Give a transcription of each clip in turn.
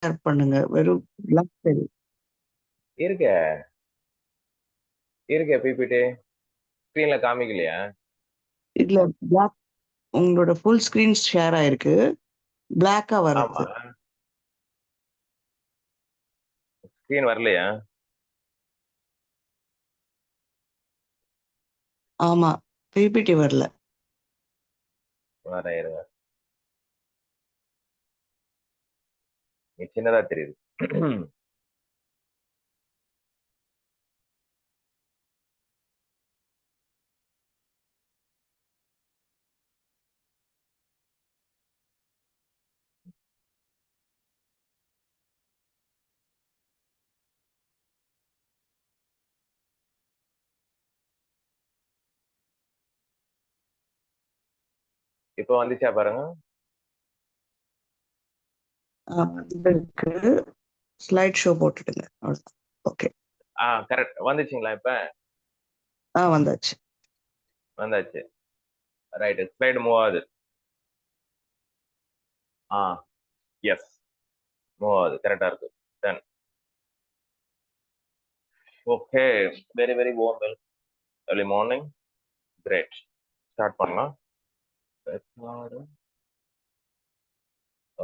Share பண்ணுங்க. வெறும் black தெரியும். இருக்கே இருக்கே பிபிடி ஸ்கிரீன்ல காமிக்கலையா? இல்ல பிளாக் உங்களோட ஃபுல் ஸ்கிரீன் ஷேர் ஆயிருக்கு. பிளாக்கா ஆமா, வருது. ஸ்கிரீன் வரலையா? ஆமா. பிபிடி வரல. வரேன் இருங்க. நீ சின்னதா தெரியுது. இப்போ வந்துச்சா பாருங்க. இருக்கு. ஸ்லைட் ஷோ போட்டுடுங்க. அவ்வளவுதான். ஓகே. கரெக்ட். வந்துச்சுங்களா இப்ப? வந்தாச்சு. வந்தாச்சு. ரைட். ஸ்லைடு மூவ் ஆகுது. எஸ், மூவ் ஆகுது. கரெக்டா இருக்கு. Done. Okay. Very very warm welcome. early morning. Great. Start பண்ணலாம்.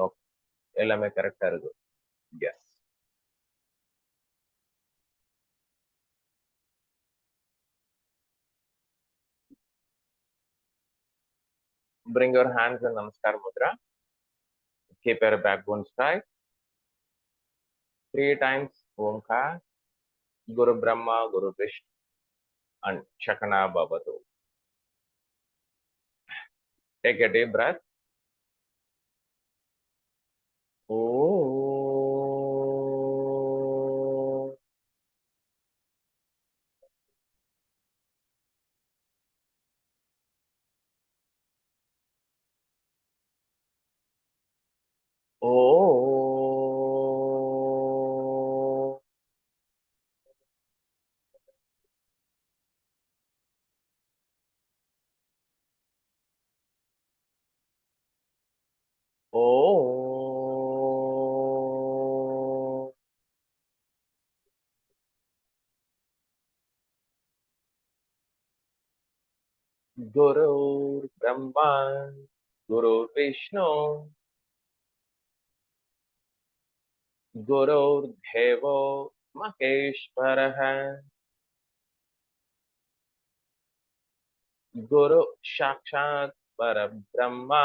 ஓகே, எல்லாமே கரெக்டா இருக்கு. Yes. Bring your hands in Namaskar Mudra. Keep your backbone straight. 3 times Omkar. Guru Brahma, Guru Vishnu, and Shakana Bhavatu. Take a deep breath. Oh. Oh. Oh. Guru Brahma, Guru Vishnu, Guru Devo Maheshwaraha, Guru Sakshat Parabrahma,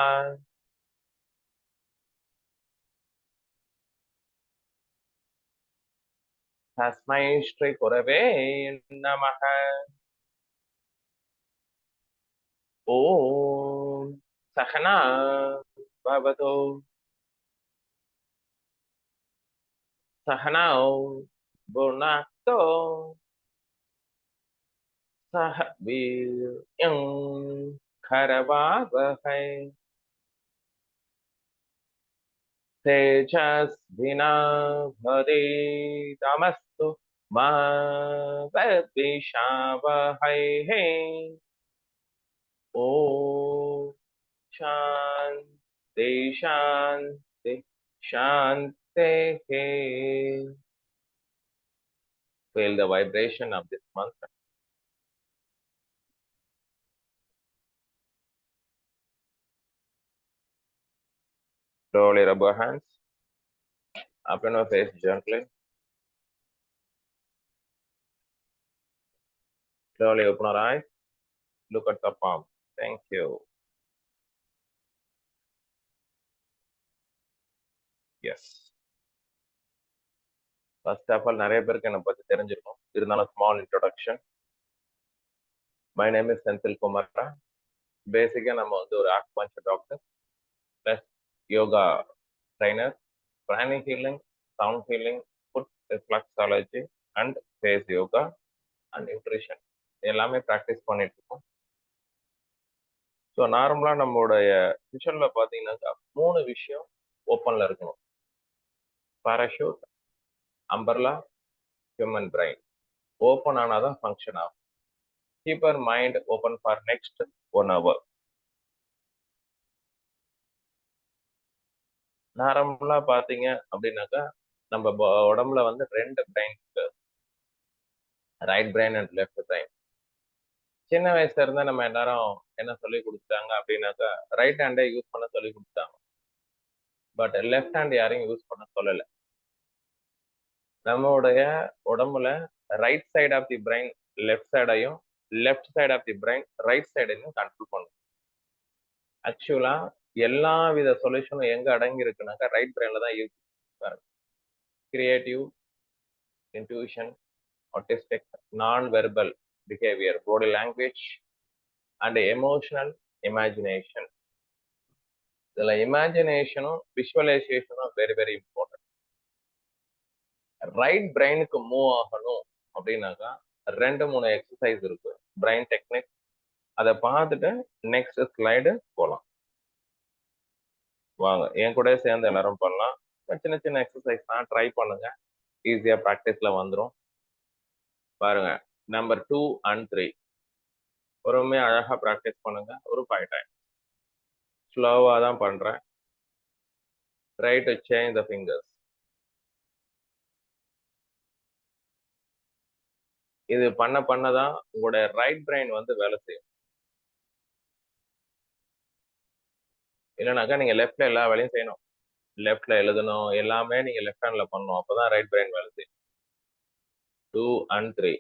Tasmai Shri Gurave Namaha. Om Sahana Bhavatu Sahanao Bhunakto Sahaviryam Karavavahai Tejasvinavadidamastu Ma Vidvishavahai. Om Shanti Shanti Shanti. Feel the vibration of this mantra. Slowly rub your hands. Open your face gently. Slowly open our eyes. Look at the palm. Thank you. Yes. First of all, நிறைய பேருக்கு என்னை பத்தி தெரிஞ்சிருக்கும். இருந்தாலும் small introduction. My name is Senthil Kumara. பேசிக்கா நம்ம வந்து ஒரு acupuncture doctor plus yoga trainer, pranic healing, sound healing, foot reflexology and face yoga and nutrition எல்லாமே ப்ராக்டிஸ் பண்ணிட்டு இருக்கோம். ஸோ நார்மலா நம்மளுடைய விஷன்ல பாத்தீங்கன்னாக்கா 3 விஷயம் ஓப்பன்ல இருக்கணும். Parachute, umbrella, human brain. Open ஆனாதான் ஃபங்க்ஷன் ஆகும். Keep your mind open for next 1 hour. நார்மலா பாத்தீங்க அப்படின்னாக்கா நம்ம உடம்புல வந்து 2 பிரைன் இருக்கு, right brain and left brain. சின்ன வயசுல இருந்தா நம்ம எல்லாரும் என்ன சொல்லி கொடுத்தாங்க அப்படின்னாக்கா ரைட் ஹேண்டை யூஸ் பண்ண சொல்லி கொடுத்தாங்க. பட் லெஃப்ட் ஹேண்ட் யாரையும் யூஸ் பண்ண சொல்லல. நம்மளுடைய உடம்புல right side of the brain left சைடையும், left side of the brain right சைடையும் கண்ட்ரோல் பண்ணும். ஆக்சுவலா எல்லா வித சொல்யூஷனும் எங்க அடங்கி இருக்குனாக்கா ரைட் பிரைன்ல தான் இருக்கு. Creative, intuition, autistic, non-verbal behavior, body language, and emotional imagination. இதுல இமேஜினேஷனும் விஷுவலைசேஷனும் வெரி வெரி இம்பார்ட்டன்ட். ரைட் பிரெயினுக்கு மூவ் ஆகணும் அப்படின்னாக்கா 2-3 எக்ஸசைஸ் இருக்கு, பிரெயின் டெக்னிக். அதை பார்த்துட்டு நெக்ஸ்ட் ஸ்லைடு போகலாம். வாங்க என் கூட சேர்ந்து எல்லாரும் பண்ணலாம். சின்ன சின்ன எக்ஸசைஸ் தான், ட்ரை பண்ணுங்க, ஈஸியா ப்ராக்டிஸ்ல வந்துடும். பாருங்க, நம்பர் 2 and 3 பொறுமையா அழகா ப்ராக்டிஸ் பண்ணுங்க. ஒரு 5 டைம் ஸ்லோவா தான் பண்றேன். Try to change the fingers. இது பண்ணதான் உங்களோட ரைட் பிரெயின் வந்து வேலை செய்யும். இல்லைனாக்கா நீங்க லெஃப்ட்ல எல்லா வேலையும் செய்யணும், லெஃப்ட்ல எழுதணும், எல்லாமே நீங்க லெஃப்ட் ஹேண்ட்ல பண்ணணும். அப்பதான் ரைட் பிரெயின் வேலை செய்யும். 2 and 3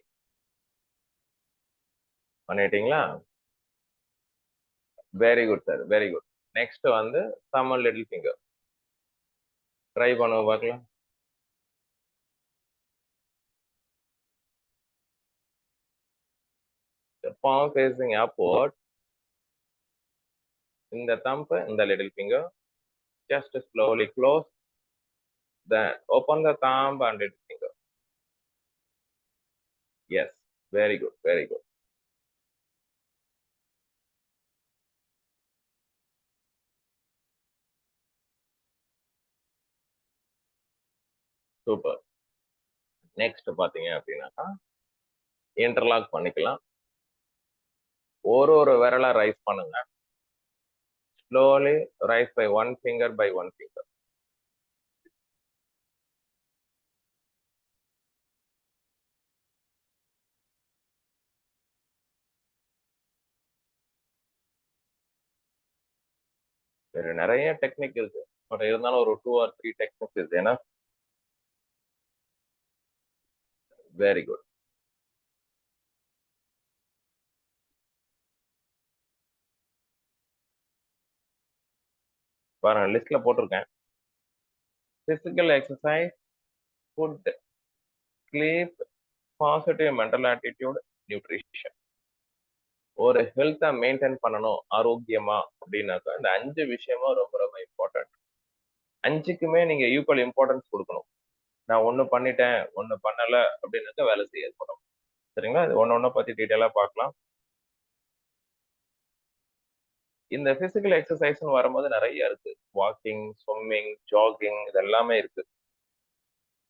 பண்ணிட்டீங்களா? Very good sir, very good. Next வந்து thumb and little finger try பண்ணுவோம் பார்க்கலாம். The palm facing upward. In the thumb, in the little finger, just slowly close. Then open the thumb and little finger. Yes, very good, very good. Super. Next பாத்தீங்க அப்படின்னாக்கா interlock பண்ணிக்கலாம். ஒரு விரலா raise பண்ணுங்க. Slowly raise by 1 finger by 1 finger. வேற நிறைய technique இருக்கு, but இருந்தாலும் ஒரு 2 or 3 டெக்னிக்ஸ் இருக்கு. ஏன்னா வெரி குட். பாருங்க, லிஸ்ட்ல போட்டிருக்கேன். Physical exercise, food, sleep, positive mental attitude, nutrition. ஒரு ஹெல்த்தை மெயின்டைன் பண்ணணும் ஆரோக்கியமா அப்படின்னாக்கா இந்த 5 விஷயமும் ரொம்ப ரொம்ப இம்பார்ட்டன்ட். 5க்குமே நீங்க ஈக்குவல் இம்பார்ட்டன்ஸ் கொடுக்கணும். நான் ஒண்ணு பண்ணிட்டேன், ஒண்ணு பண்ணல அப்படின்னாக்கா வேலை செய்யாது படம். சரிங்களா? இது ஒண்ணு பத்தி டீட்டெயிலா பார்க்கலாம். இந்த பிசிக்கல் எக்ஸசைஸ்னு வரும்போது நிறைய இருக்கு. வாக்கிங், ஸ்விம்மிங், ஜாகிங், இது எல்லாமே இருக்கு.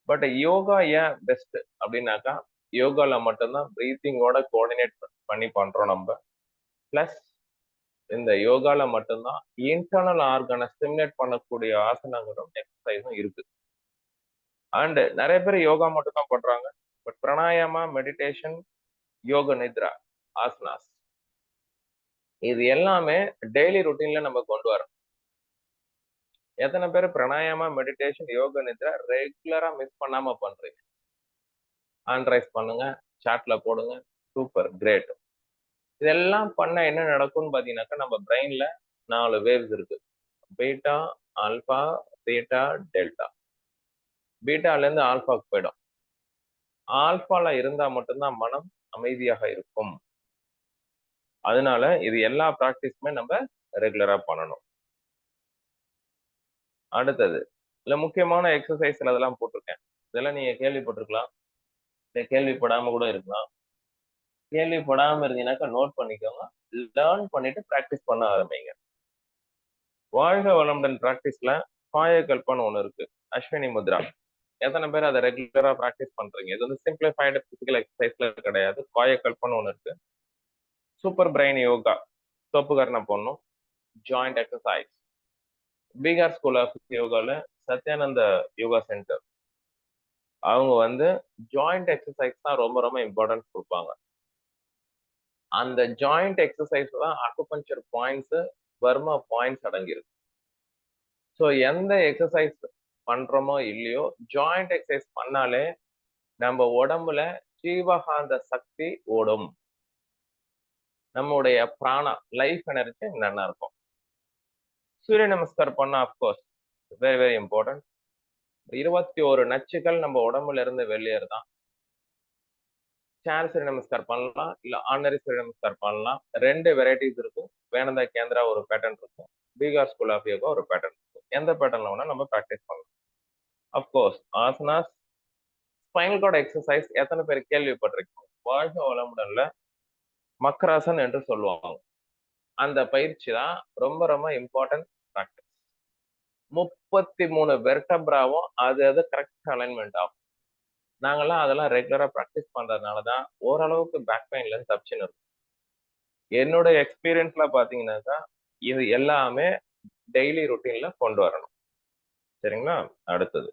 பட் யோகா ஏன் பெஸ்ட் அப்படின்னாக்கா யோகால மட்டும்தான் பிரீத்திங்கோட கோஆர்டினேட் பண்ணி பண்றோம் நம்ம. பிளஸ் இந்த யோகால மட்டும்தான் இன்டர்னல் ஆர்கனை ஸ்டிமுலேட் பண்ணக்கூடிய ஆசனங்களும் எக்ஸசைஸும் இருக்கு. அண்ட் நிறைய பேர் யோகா மட்டும் தான் பண்றாங்க. பட் பிராணாயாமா, மெடிடேஷன், யோக நித்ரா, ஆசனாஸ், இது எல்லாமே டெய்லி ருட்டீன்ல நம்ம கொண்டு வரோம். எத்தனை பேர் பிராணாயாமா, மெடிடேஷன், யோக நித்ரா ரெகுலரா மிஸ் பண்ணாம பண்றீங்க? ஆன்ரைஸ் பண்ணுங்க, சாட்ல போடுங்க. Super, great. இதெல்லாம் பண்ண என்ன நடக்கும்னு பாத்தீங்கன்னாக்கா நம்ம பிரெயின்ல 4 வேவ்ஸ் இருக்கு. Beta, alpha, theta, delta. பீட்டால இருந்து ஆல்பாக்கு போயிடும். ஆல்பால இருந்தா மட்டும்தான் மனம் அமைதியாக இருக்கும். அதனால இது எல்லா பிராக்டிஸுமே நம்ம ரெகுலரா பண்ணணும். அடுத்தது இல்ல முக்கியமான எக்ஸசைஸ் அதெல்லாம் போட்டிருக்கேன். இதெல்லாம் நீங்க கேள்விப்பட்டிருக்கலாம், இல்ல கேள்விப்படாம கூட இருக்கலாம். கேள்விப்படாம இருந்தீங்கன்னாக்கா நோட் பண்ணிக்கோங்க, லேர்ன் பண்ணிட்டு பிராக்டிஸ் பண்ண ஆரம்பிங்க. வாழ்க வளமுடன் பிராக்டிஸ்ல காயகல்பன்னு ஒண்ணு இருக்கு, அஸ்வினி முத்ரா. எத்தனை பேர் அதை ரெகுலரா பிராக்டிஸ் பண்றீங்க? இது வந்து சிம்பிளிஃபைடு பிசிக்கல் எக்ஸசைஸ்ல கிடையாது, காயகல்பன்னு ஒண்ணு இருக்கு. சூப்பர் பிரெயின் யோகா, தோப்பு கரணம் போடணும், joint exercise, Bihar school of யோகால சத்யானந்த யோகா சென்டர் அவங்க வந்து ஜாயிண்ட் எக்ஸசைஸ் தான் ரொம்ப ரொம்ப இம்பார்ட்டன்ஸ் கொடுப்பாங்க. அந்த ஜாயிண்ட் எக்ஸசைஸ் தான் அக்குபஞ்சர் பாயிண்ட்ஸ், பர்மா பாயிண்ட்ஸ் அடங்கியிருக்கு. ஸோ எந்த எக்ஸசைஸ் பண்றோமோ இல்லையோ, ஜாயிண்ட் எக்ஸசைஸ் பண்ணாலே நம்ம உடம்புல ஜீவகாந்த சக்தி ஓடும். நம்முடைய பிராணா லைஃப் எனர்ஜி நல்லா இருக்கும். சூரிய நமஸ்கார் பண்ணா அப்கோர்ஸ் வெரி வெரி இம்பார்ட்டன்ட். 21 நச்சுக்கள் நம்ம உடம்புல இருந்து வெளியேறுதான். சேர் சூரிய நமஸ்கார் பண்ணலாம், இல்ல ஆர்டினரி சூரிய நமஸ்கார் பண்ணலாம். 2 வெரைட்டிஸ் இருக்கும். வேணந்தா கேந்திரா ஒரு பேட்டர்ன் இருக்கும், பீகார் ஸ்கூல் ஆஃப் யோகா ஒரு பேட்டர்ன் இருக்கும். எந்த பேட்டர்ன்ல வேணா நம்ம ப்ராக்டிஸ் பண்ணலாம். Of course asanas, spinal cord exercise எத்தனை பேர் கேள்விப்பட்டிருக்கோம்? வாழ்க வளமுடன்ல மக்ராசன் என்று சொல்லுவாங்க. அந்த பயிற்சி தான் ரொம்ப ரொம்ப இம்பார்ட்டன்ட் ப்ராக்டிஸ். 33 வெர்டப்ராவும் அது கரெக்ட் அலைன்மெண்ட் ஆகும். நாங்கெல்லாம் அதெல்லாம் ரெகுலரா ப்ராக்டிஸ் பண்றதுனாலதான் ஓரளவுக்கு பேக் பெயின்ல இருந்து தப்பிச்சுன்னு இருக்கும். என்னோட எக்ஸ்பீரியன்ஸ்ல பாத்தீங்கன்னாக்கா இது எல்லாமே டெய்லி ரொட்டீன்ல கொண்டு வரணும். சரிங்களா? அடுத்தது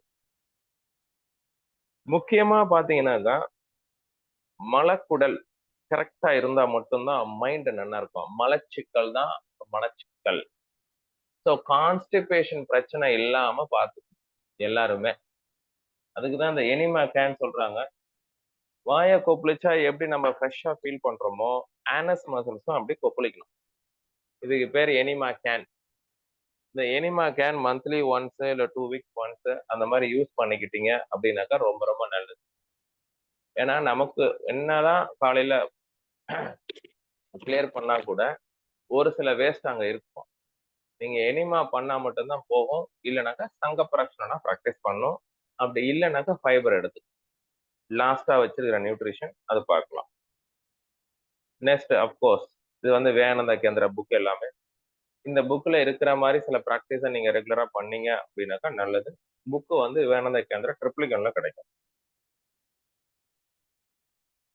முக்கியமா பாத்தீங்கன்னாக்கா மலக்குடல் கரெக்டா இருந்தா மட்டும்தான் மைண்ட் நல்லா இருக்கும். மலச்சிக்கல் தான் மனச்சிக்கல். ஸோ கான்ஸ்டிபேஷன் பிரச்சனை இல்லாம பார்த்து எல்லாருமே. அதுக்குதான் இந்த எனிமா கேன் சொல்றாங்க. வாயை கொப்பளிச்சா எப்படி நம்ம ஃப்ரெஷ்ஷா ஃபீல் பண்றோமோ, ஆனஸ் மசில்ஸும் அப்படி கொப்பளிக்கணும். இதுக்கு பேர் எனிமா கேன். இந்த எனிமா கேன் மந்த்லி ஒன்ஸ் இல்ல 2 வீக்ஸ் ஒன்ஸ் அந்த மாதிரி யூஸ் பண்ணிக்கிட்டீங்க அப்படின்னாக்கா ரொம்ப ரொம்ப நல்லது. ஏன்னா நமக்கு என்னதான் காலையில கிளியர் பண்ணா கூட ஒரு சில வேஸ்ட் அங்க இருக்கும். நீங்க எனிமா பண்ணா மட்டும்தான் போகும். இல்லைனாக்கா சங்க பிரச்சனை ப்ராக்டிஸ் பண்ணும். அப்படி இல்லைனாக்கா ஃபைபர் எடுத்து லாஸ்டா வச்சிருக்கிற நியூட்ரிஷன் அது பார்க்கலாம். நெக்ஸ்ட் அப்கோர்ஸ் இது வந்து விவேகானந்தா கேந்திர புக் எல்லாமே. இந்த புக்ல இருக்கிற மாதிரி சில ப்ராக்டிஸை நீங்க ரெகுலரா பண்ணீங்க அப்படின்னாக்கா நல்லது. புக்கு வந்து விவேகானந்தா கேந்திர ட்ரிப்ளிகன்ல கிடைக்கும்.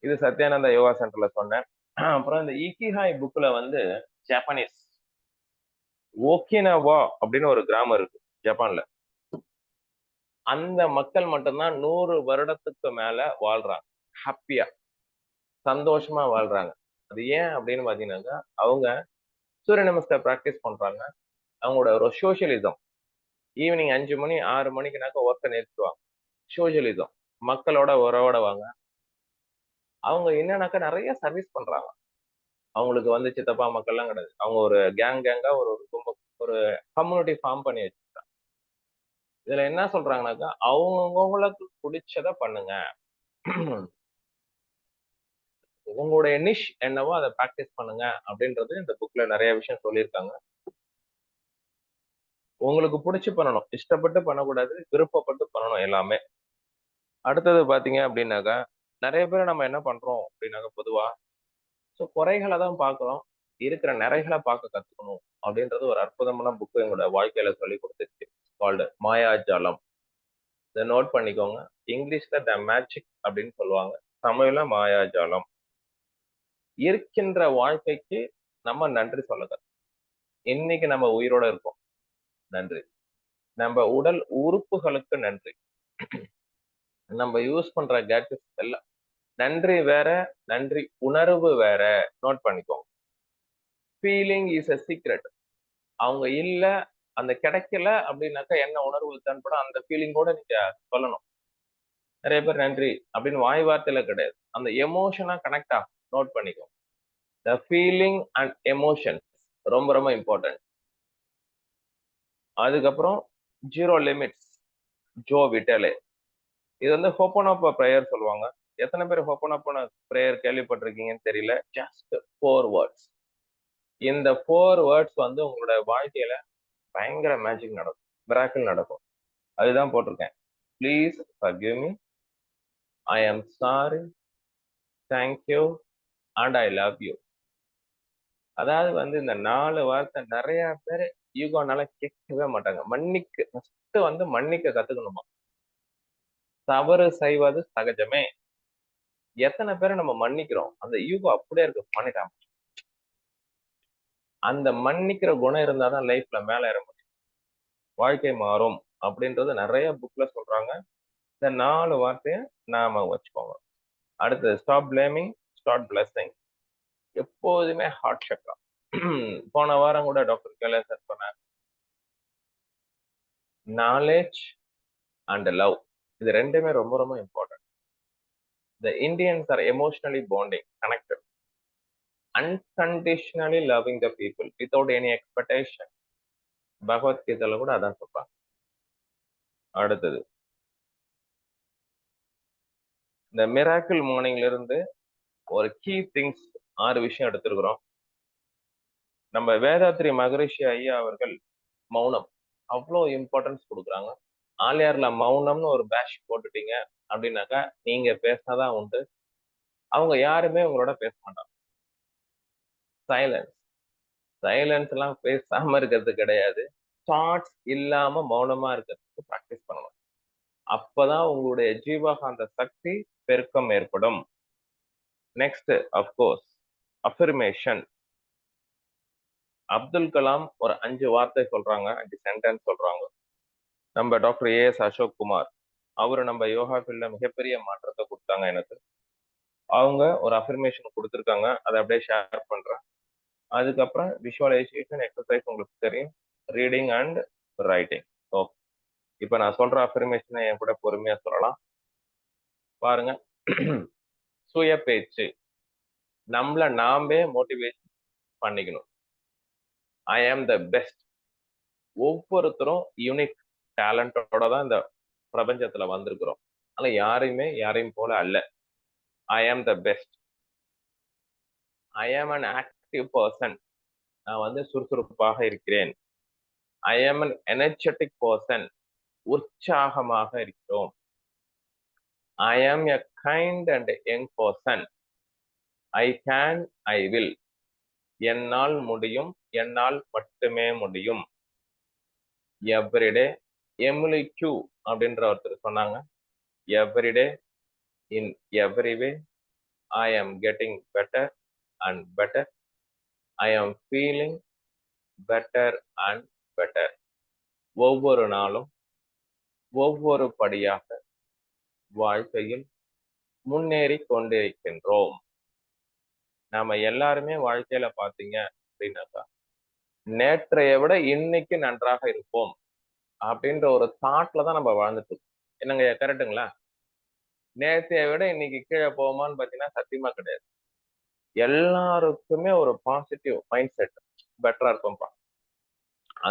இது சத்யானந்தா யோகா சென்டர்ல சொன்னேன். அப்புறம் இந்த இக்கிஹாய் புக்ல வந்து ஜப்பானீஸ் ஓகினவா அப்படின்னு ஒரு கிராமம் இருக்கு ஜப்பான்ல. அந்த மக்கள் மட்டும்தான் 100 வருடத்துக்கு மேல வாழ்றாங்க. ஹாப்பியா சந்தோஷமா வாழ்றாங்க. அது ஏன் அப்படின்னு பாத்தீங்கன்னாக்கா அவங்க சூரிய நமஸ்கார் ப்ராக்டிஸ் பண்றாங்க. அவங்களோட ஒரு சோசியலிசம். ஈவினிங் 5 மணி 6 மணிக்குனாக்க ஒர்க்கை நிறுத்துவாங்க. சோசியலிசம், மக்களோட உறவாடுவாங்க. அவங்க என்னன்னாக்கா நிறைய சர்வீஸ் பண்றாங்க. அவங்களுக்கு வந்து சித்தப்பா மக்கள்லாம் கிடையாது. அவங்க ஒரு கேங்கா ஒரு ஒரு கம்யூனிட்டி ஃபார்ம் பண்ணி வச்சிருக்காங்க. இதுல என்ன சொல்றாங்கன்னாக்கா அவங்கவுங்களுக்கு பிடிச்சத பண்ணுங்க. உங்களுடைய நிஷ் என்னவோ அதை ப்ராக்டிஸ் பண்ணுங்க அப்படின்றது இந்த புக்ல நிறைய விஷயம் சொல்லியிருக்காங்க. உங்களுக்கு பிடிச்சு பண்ணணும், இஷ்டப்பட்டு பண்ணக்கூடாது, விருப்பப்பட்டு பண்ணணும் எல்லாமே. அடுத்தது பாத்தீங்க அப்படின்னாக்கா நிறைய பேர் நம்ம என்ன பண்றோம் அப்படின்னாக்கா பொதுவா ஸோ குறைகளை தான் பார்க்கிறோம். இருக்கிற நிறைகளை பார்க்க கத்துக்கணும் அப்படின்றது ஒரு அற்புதமான புக்கு எங்களோட வாழ்க்கையில சொல்லி கொடுத்துருக்கு. கால்டு மாயாஜாலம். இதை நோட் பண்ணிக்கோங்க. இங்கிலீஷ்ல த மேஜிக் அப்படின்னு சொல்லுவாங்க, தமிழ்ல மாயாஜாலம். இருக்கின்ற வாழ்க்கைக்கு நம்ம நன்றி சொல்லுங்க. இன்னைக்கு நம்ம உயிரோட இருக்கோம், நன்றி. நம்ம உடல் உறுப்புகளுக்கு நன்றி. நம்ம யூஸ் பண்ற கேட்ஜெட்ஸ் எல்லாம் நன்றி வேற, நன்றி உணர்வு வேற. நோட் பண்ணிக்கோங்க. Feeling is a secret. அவங்க இல்ல, அந்த கிடைக்கல அப்படின்னாக்கா என்ன உணர்வு தென்படும் அந்த ஃபீலிங்கோட நீங்க சொல்லணும். நிறைய பேர் நன்றி அப்படின்னு வாய் வார்த்தையில கிடையாது, அந்த எமோஷனா கனெக்ட் ஆகும். நோட் பண்ணிக்கோங்க. த ஃபீலிங் அண்ட் எமோஷன் ரொம்ப ரொம்ப இம்பார்ட்டன்ட். அதுக்கப்புறம் ஜீரோ லிமிட்ஸ், ஜோ விட்டலே. இது வந்து ஹோப்பனோப்போ ப்ரேயர் சொல்லுவாங்க. எத்தனை பேர் ஹோப்பனோப்போ ப்ரேயர் கேள்விப்பட்டிருக்கீங்கன்னு தெரியல. Just 4 words. இந்த 4 வேர்ட்ஸ் வந்து உங்களோட வாழ்க்கையில பயங்கர மேஜிக் நடக்கும், மிராக்கிள் நடக்கும். அதுதான் போட்டிருக்கேன். Please forgive me, I am sorry, thank you and I love you. அதாவது வந்து இந்த 4 வார்த்தை நிறைய பேர் ஈகோனால கேட்கவே மாட்டாங்க. மன்னிக்க ஃபர்ஸ்ட் வந்து மன்னிக்க கத்துக்கணுமா. தவறு செய்வது சகஜமே. எத்தனை பேரை நம்ம மன்னிக்கிறோம், அந்த ஈகோ அப்படியே இருக்கு, பண்ணிட்டாங்க. அந்த மன்னிக்கிற குணம் இருந்தாதான் லைஃப்ல மேல ஏற முடியும். வாழ்க்கை மாறும் அப்படின்றது நிறைய புக்ல சொல்றாங்க. இந்த 4 வார்த்தையை நாம வச்சுக்கோங்க. அடுத்தது ஸ்டாப் பிளேமிங், ஸ்டார்ட் பிளஸிங். எப்போதுமே ஹார்ட் சக்கரா. போன வாரம் கூட டாக்டர் கைலாசர் சொன்னார், நாலேஜ் அண்ட் லவ், இது ரெண்டுமே ரொம்ப ரொம்ப important. The Indians are emotionally bonding, connected, unconditionally loving the people without any expectation. பகவத்கீதையில கூட அதான் சொல்றாங்க. அடுத்தது இந்த மிராக்கிள் மார்னிங்ல இருந்து ஒரு கீ திங்ஸ் 6 விஷயம் எடுத்திருக்கிறோம். நம்ம வேதாத்ரி மகரிஷி ஐயா அவர்கள் மௌனம் அவ்வளோ இம்பார்ட்டன்ஸ் கொடுக்குறாங்க. ஆலியார்ல மௌனம்னு ஒரு பேஷ் போட்டுட்டீங்க அப்படின்னாக்கா நீங்க பேசினாதான் உண்டு. அவங்க யாருமே உங்களோட பேச மாட்டாங்க. சைலன்ஸ், சைலன்ஸ் எல்லாம் பேசாம இருக்கிறது கிடையாது. தாட்ஸ் இல்லாம மௌனமா இருக்கிறதுக்கு ப்ராக்டிஸ் பண்ணணும். அப்பதான் உங்களுடைய ஜீவகாந்த சக்தி பெருக்கம் ஏற்படும். Next of course affirmation. Abdul Kalam ஒரு 5 வார்த்தை சொல்றாங்க, 5 சென்டென்ஸ் சொல்றாங்க. நம்ம டாக்டர் ஏஎஸ் அசோக் குமார் அவரு நம்ம யோகா ஃபீல்ட்ல மிகப்பெரிய மாற்றத்தை கொடுத்தாங்க எனக்கு. அவங்க ஒரு அஃபர்மேஷன் கொடுத்துருக்காங்க, அதை அப்படியே ஷேர் பண்றேன். அதுக்கப்புறம் விஷுவலைசேஷன் எக்ஸசைஸ் உங்களுக்கு தெரியும், ரீடிங் அண்ட் ரைட்டிங். ஓகே, இப்போ நான் சொல்ற அஃபர்மேஷனை என் கூட பொறுமையா சொல்லலாம் பாருங்க. சுய பேச்சு, நம்மள நாமே மோட்டிவேட் பண்ணிக்கணும். ஐ ஆம் த பெஸ்ட். ஒவ்வொருத்தரும் யூனிக் டேலண்டோட தான் இந்த பிரபஞ்சத்துல வந்திருக்கிறோம். ஆனா யாரையும் போல அல்ல. ஐ ஆம் த பெஸ்ட். ஐ ஆம் அன் ஆக்டிவ் பர்சன். நான் சுறுசுறுப்பாக இருக்கிறேன். ஐ ஆம் அன் எனர்ஜெட்டிக் பர்சன். உற்சாகமாக இருக்கிறோம். ஐ ஆம் எ kind and young person. I can, I will. என்னால் முடியும், என்னால் மட்டுமே முடியும். எவ்ரிடே, எமிலி கியூ அப்படின்ற ஒருத்தர் சொன்னாங்க, everyday in every way I am getting better and better. I am feeling better and better. ஒவ்வொரு நாளும் ஒவ்வொரு படியாக வாழ்க்கையில் முன்னேறி கொண்டிருக்கின்றோம். நாம எல்லாருமே வாழ்க்கையில பாத்தீங்க அப்படின்னாக்கா நேற்றைய விட இன்னைக்கு நன்றாக இருப்போம் அப்படின்ற ஒரு தாட்ல தான் நம்ம வாழ்ந்துட்டு இருக்கோம். என்னங்க, கரெக்டுங்களா? நேற்றைய விட இன்னைக்கு கீழே போவோமான்னு பாத்தீங்கன்னா சத்தியமா கிடையாது. எல்லாருக்குமே ஒரு பாசிட்டிவ் மைண்ட் செட், பெட்டரா இருக்கும்பா.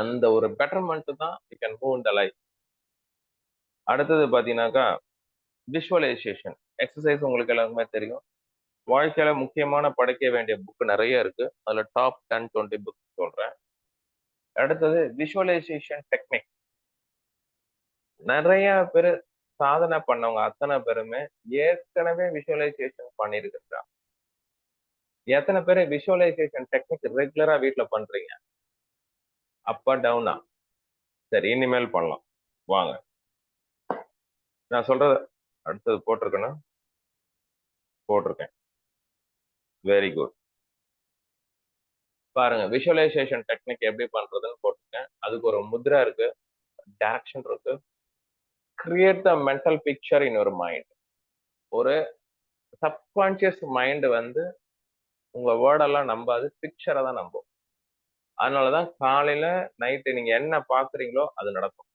அந்த ஒரு பெட்டர்மெண்ட் தான் you can move in the life. அடுத்தது பாத்தீங்கன்னாக்கா விஷுவலைசேஷன் எக்ஸசைஸ் உங்களுக்கு எல்லாருக்குமே தெரியும். வாழ்க்கையில முக்கியமான படிக்க வேண்டிய புக் நிறைய இருக்கு. அதுல டாப் 10-20 புக் சொல்றேன். அடுத்தது விஷுவலைசேஷன் டெக்னிக். நிறைய பேர் சாதனை பண்ணவங்க அத்தனை பேருமே ஏற்கனவே விஷுவலைசேஷன் பண்ணிருக்கிறாங்க. எத்தனை பேர் விஷுவலைசேஷன் டெக்னிக் ரெகுலரா வீட்டுல பண்றீங்க? அப்பா டவுனா? சரி, இனிமேல் பண்ணலாம் வாங்க. நான் சொல்றது அடுத்தது போட்டிருக்கேன். Very good. பாருங்க, விஷுவலைசேஷன் டெக்னிக் எப்படி பண்றதுன்னு போட்டிருக்கேன். அதுக்கு ஒரு முத்ரா இருக்கு, டைரக்ஷன் இருக்கு. Create the mental picture in your mind. ஒரு சப்கான்சியஸ் மைண்ட் உங்க வேர்டெல்லாம் நம்பாது, பிக்சரை தான் நம்பும். அதனாலதான் காலையில நைட்டு நீங்க என்ன பாக்குறீங்களோ அது நடக்கும்.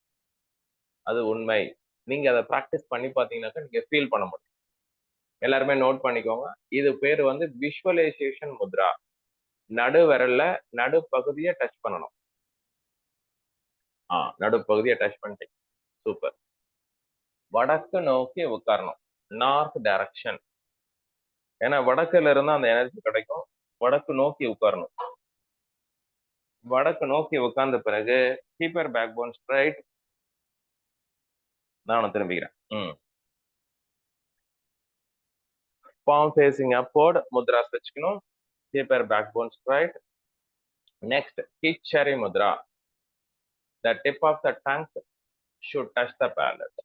அது உண்மை. நீங்க அதை ப்ராக்டிஸ் பண்ணி பார்த்தீங்கன்னாக்கா நீங்க ஃபீல் பண்ண முடியும். எல்லாருமே நோட் பண்ணிக்கோங்க. இது பேர் விஷுவலைசேஷன் முத்ரா. நடுவிரல்ல நடுப்பகுதியை டச் பண்ணணும். நடுப்பகுதியை டச் பண்ணிட்டீங்க, சூப்பர். வடக்கு நோக்கி உட்காரணும், நார்த் டைரக்ஷன். ஏன்னா வடக்குல இருந்தா அந்த எனர்ஜி கிடைக்கும். வடக்கு நோக்கி உட்காரணும். வடக்கு நோக்கி உட்கார்ந்த பிறகு keep your backbone straight. நான் திரும்பிக்கிறேன். palm facing upward, mudras வச்சுக்கணும். Keep your backbone straight. Next, Kichari mudra. The tip of the tongue should touch the palate.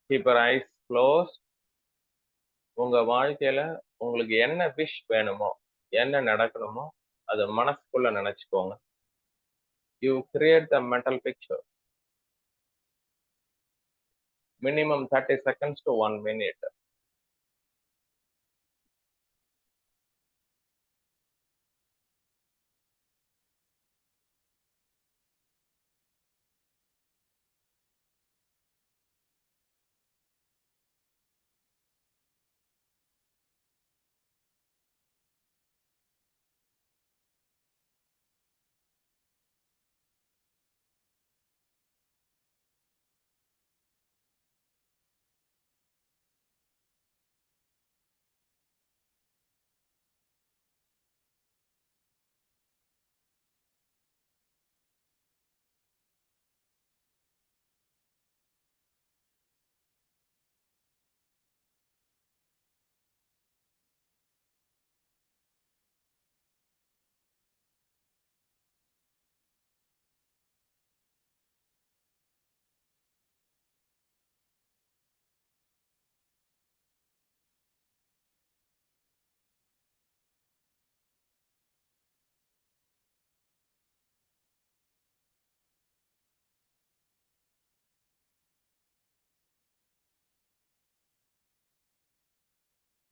Keep your eyes closed. உங்க வாழ்க்கையில உங்களுக்கு என்ன விஷ் வேணுமோ, என்ன நடக்கணுமோ அதை மனசுக்குள்ள நினைச்சுக்கோங்க. You create the mental picture. Minimum 30 seconds to 1 minute.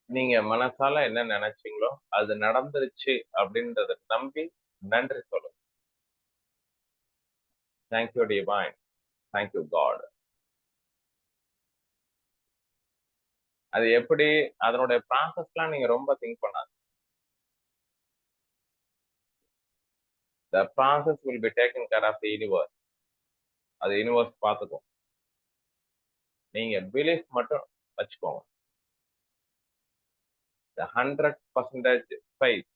நீங்க மனசால என்ன நினைச்சீங்களோ அது நடந்துருச்சு அப்படின்றத நம்பி நன்றி சொல்லுங்க. Thank you divine, thank you God. அது எப்படி அதனுடைய ப்ராசஸ்லாம் நீங்க ரொம்ப திங்க் பண்ணாது. The process will be taken care of the universe. அது யூனிவர்ஸ் பார்த்துக்கும். நீங்க பிலீஃப் மட்டும் வச்சுக்கோங்க. The 100% faith.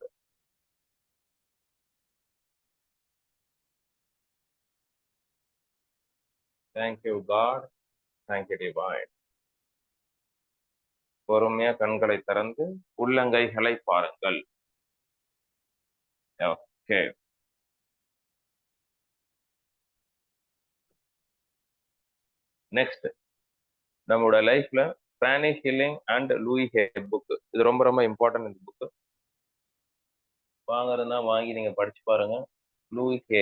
Thank you God, thank you divine. பொறுமையா கண்களை திறந்து உள்ளங்கைகளை பாருங்கள். ஓகே, நெக்ஸ்ட் நம்மளோட லைஃப்ல pranic healing and Louise Hay book, இது ரொம்ப ரொம்ப இம்பார்ட்டன்ட். இந்த புக் வாங்குறதுனா வாங்கி நீங்க படிச்சு பாருங்க. Louise Hay,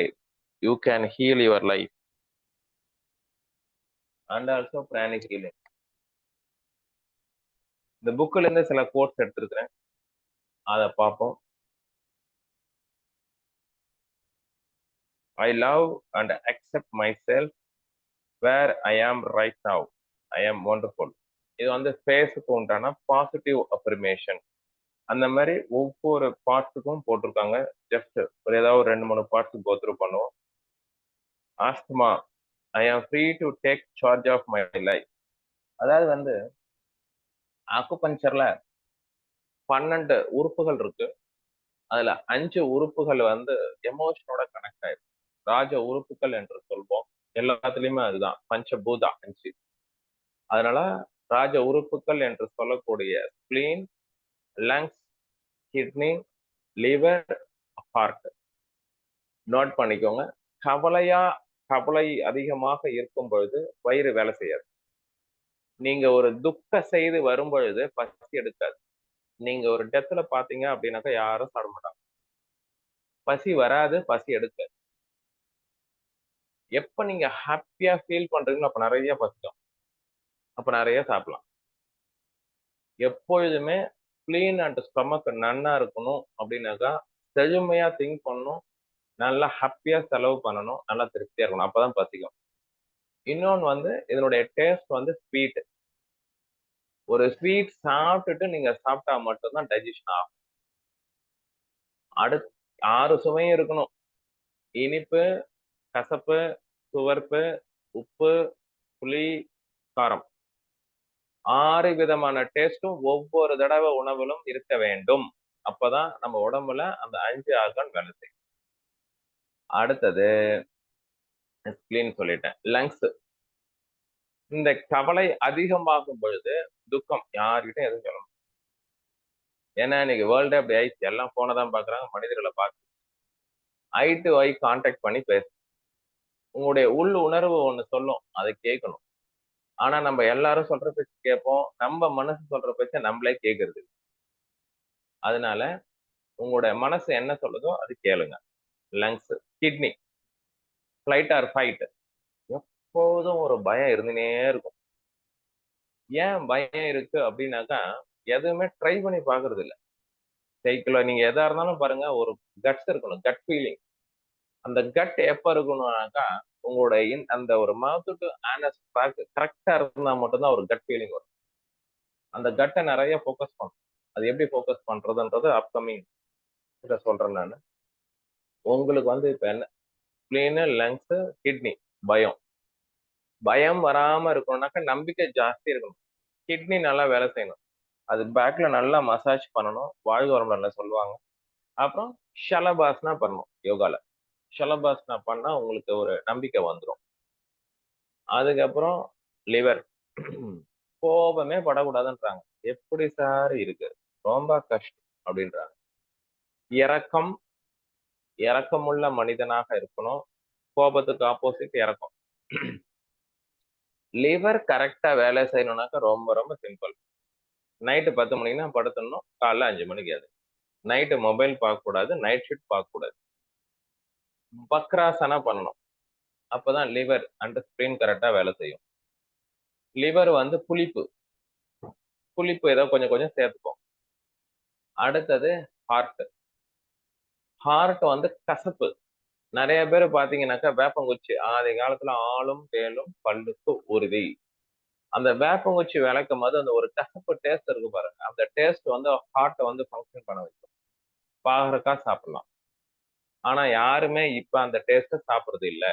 you can heal your life and also pranic healing. இந்த புக்ல இருந்து சில கோட்ஸ் எடுத்திருக்கிறேன், அதை பார்ப்போம். I love and accept myself where I am right now. I am wonderful. இது வந்து ஃபேஸுக்கு உண்டான பாசிட்டிவ் அஃபர்மேஷன். அந்த மாதிரி ஒவ்வொரு பார்ட்ஸுக்கும் போட்டிருக்காங்க. ஜஸ்ட் ஒரு ஏதாவது 2-3 பார்ட்ஸ் கோத்ரூ பண்ணுவோம். Asthma, I am free to take charge of my life. அதாவது வந்து அக்குபஞ்சர்ல 12 உறுப்புகள் இருக்கு. அதுல 5 உறுப்புகள் வந்து எமோஷனோட கனெக்ட் ஆயிருக்கு. ராஜ உறுப்புகள் என்று சொல்வோம். எல்லாத்துலயுமே அதுதான் பஞ்சபூதா 5. அதனால ராஜ உறுப்புகள் என்று சொல்லக்கூடிய spleen, lungs, kidney, liver, heart note பண்ணிக்கோங்க. கவலை அதிகமாக இருக்கும் பொழுது வயிறு வேலை செய்யாது. நீங்க ஒரு துக்க செய்து வரும் பொழுது பசி எடுக்காது. நீங்க ஒரு டெத்துல பாத்தீங்க அப்படின்னாக்கா யாரும் சாப்பிட மாட்டாங்க. பசி வராது, பசி எடுக்காது. எப்ப நீங்க ஹாப்பியா ஃபீல் பண்றீங்களோ அப்ப நிறைய பசிக்கும், அப்ப நிறைய சாப்பிடலாம். எப்பொழுதுமே ஸ்பிளீன் அண்ட் ஸ்டொமக் நன்னா இருக்கணும் அப்படின்னாக்கா செழுமையா திங்க் பண்ணணும், நல்லா ஹாப்பியா செலவு பண்ணணும், நல்லா திருப்தியா இருக்கணும், அப்பதான் பசிக்கும். இன்னொன்னு வந்து இதனுடைய டேஸ்ட் வந்து ஸ்வீட். ஒரு ஸ்வீட் சாப்பிட்டுட்டு நீங்க சாப்பிட்டா மட்டும்தான் டைஜஷன் ஆகும். அடுத்து 6 சுவையும் இருக்கணும். இனிப்பு, கசப்பு, துவர்ப்பு, உப்பு, புளி, காரம். 6 விதமான டேஸ்டும் ஒவ்வொரு தடவை உணவிலும் இருக்க வேண்டும். அப்பதான் நம்ம உடம்புல அந்த 5 ஆர்கான் வேலை செய்யும். அடுத்தது ஸ்பிளீன் சொல்லிட்டேன். லங்ஸ், இந்த கவலை அதிகமாகும் பொழுது துக்கம் யார்கிட்டையும் எதுவும் சொல்லணும். ஏன்னா இன்னைக்கு வேர்ல்டே அப்படி ஆயிடுச்சு. எல்லாம் போனை தான் பாக்குறாங்க, மனிதர்களை பார்க்க ஐ டு ஐ கான்டாக்ட் பண்ணி பேச. உங்களுடைய உள் உணர்வு ஒண்ணு சொல்லும், அதை கேட்கணும். ஆனா நம்ம எல்லாரும் சொல்ற பேச்சு கேட்போம், நம்ம மனசு சொல்ற பேச்ச நம்மளே கேட்கறது. அதனால உங்களுடைய மனசு என்ன சொல்லுதோ அது கேளுங்க. Lungs, kidney, flight or fight. எப்போதும் ஒரு பயம் இருந்துனே இருக்கும். ஏன் பயம் இருக்கு அப்படின்னாக்கா, எதுவுமே ட்ரை பண்ணி பார்க்கறது இல்ல. சைக்கிளோ நீங்க எதா இருந்தாலும் பாருங்க, ஒரு கட்ஸ் இருக்கணும். Cut feeling. அந்த கட் எப்ப இருக்கணும்னாக்கா, உங்களோட அந்த ஒரு மவுத் டு ஆனஸ் ட்ராக் கரெக்ட்டா இருந்தா மட்டும் தான் ஒரு கட் ஃபீலிங் வரும். அந்த கட்ட நெறைய ஃபோக்கஸ் பண்ணணும். அது எப்படி ஃபோக்கஸ் பண்றதுன்றது அப்கமிங் இத சொல்றேன் நானு. உங்களுக்கு வந்து இப்ப என்ன ஸ்ப்ளீனு, லங்ஸு, கிட்னி பயம். பயம் வராம இருக்கணும்னாக்கா நம்பிக்கை ஜாஸ்தி இருக்கணும். கிட்னி நல்லா வேலை செய்யணும். அது பேக்ல நல்லா மசாஜ் பண்ணணும். வாழ்க வளமுடன்ல சொல்லுவாங்க. அப்புறம் ஷலபாஸ்னா பண்ணணும் யோகால. ஷலபாஸ்னா பண்ணா உங்களுக்கு ஒரு நம்பிக்கை வந்துரும். அதுக்கப்புறம் லிவர். கோபமே படக்கூடாதுன்றாங்க. எப்படி சார் இருக்கு? ரொம்ப கஷ்டம் அப்படின்றாங்க. இரக்கம், இரக்கமுள்ள மனிதனாக இருக்கணும். கோபத்துக்கு ஆப்போசிட் இரக்கம். லிவர் கரெக்டா வேலை செய்யணும்னாக்கா ரொம்ப ரொம்ப சிம்பிள். நைட்டு 10 மணிக்குன்னா படுத்துடணும். காலைல 5 மணிக்கு அது. நைட்டு மொபைல் பார்க்கக்கூடாது. நைட் ஷிஃப்ட் பார்க்கக்கூடாது. வக்ராசனா பண்ணணும். அப்பதான் லிவர் அண்ட் ஸ்பிரின் கரெக்டா வேலை செய்யும். லிவர் வந்து புளிப்பு. புளிப்பு ஏதோ கொஞ்சம் கொஞ்சம் சேர்த்துக்கும். அடுத்தது ஹார்ட். ஹார்ட் வந்து கசப்பு. நெறைய பேர் பார்த்தீங்கன்னாக்கா வேப்பங்குச்சி ஆதி காலத்துல ஆலும் வேலும் பல்லுக்கு உறுதி. அந்த வேப்பங்குச்சி விளக்கும்போது அந்த ஒரு கசப்பு டேஸ்ட் இருக்கு பாருங்க. அந்த டேஸ்ட் வந்து ஹார்ட்ட வந்து ஃபங்ஷன் பண்ண வைக்கும். பாகற்காய் சாப்பிடலாம். ஆனா யாருமே இப்ப அந்த டேஸ்ட்ட சாப்பிடுறது இல்ல.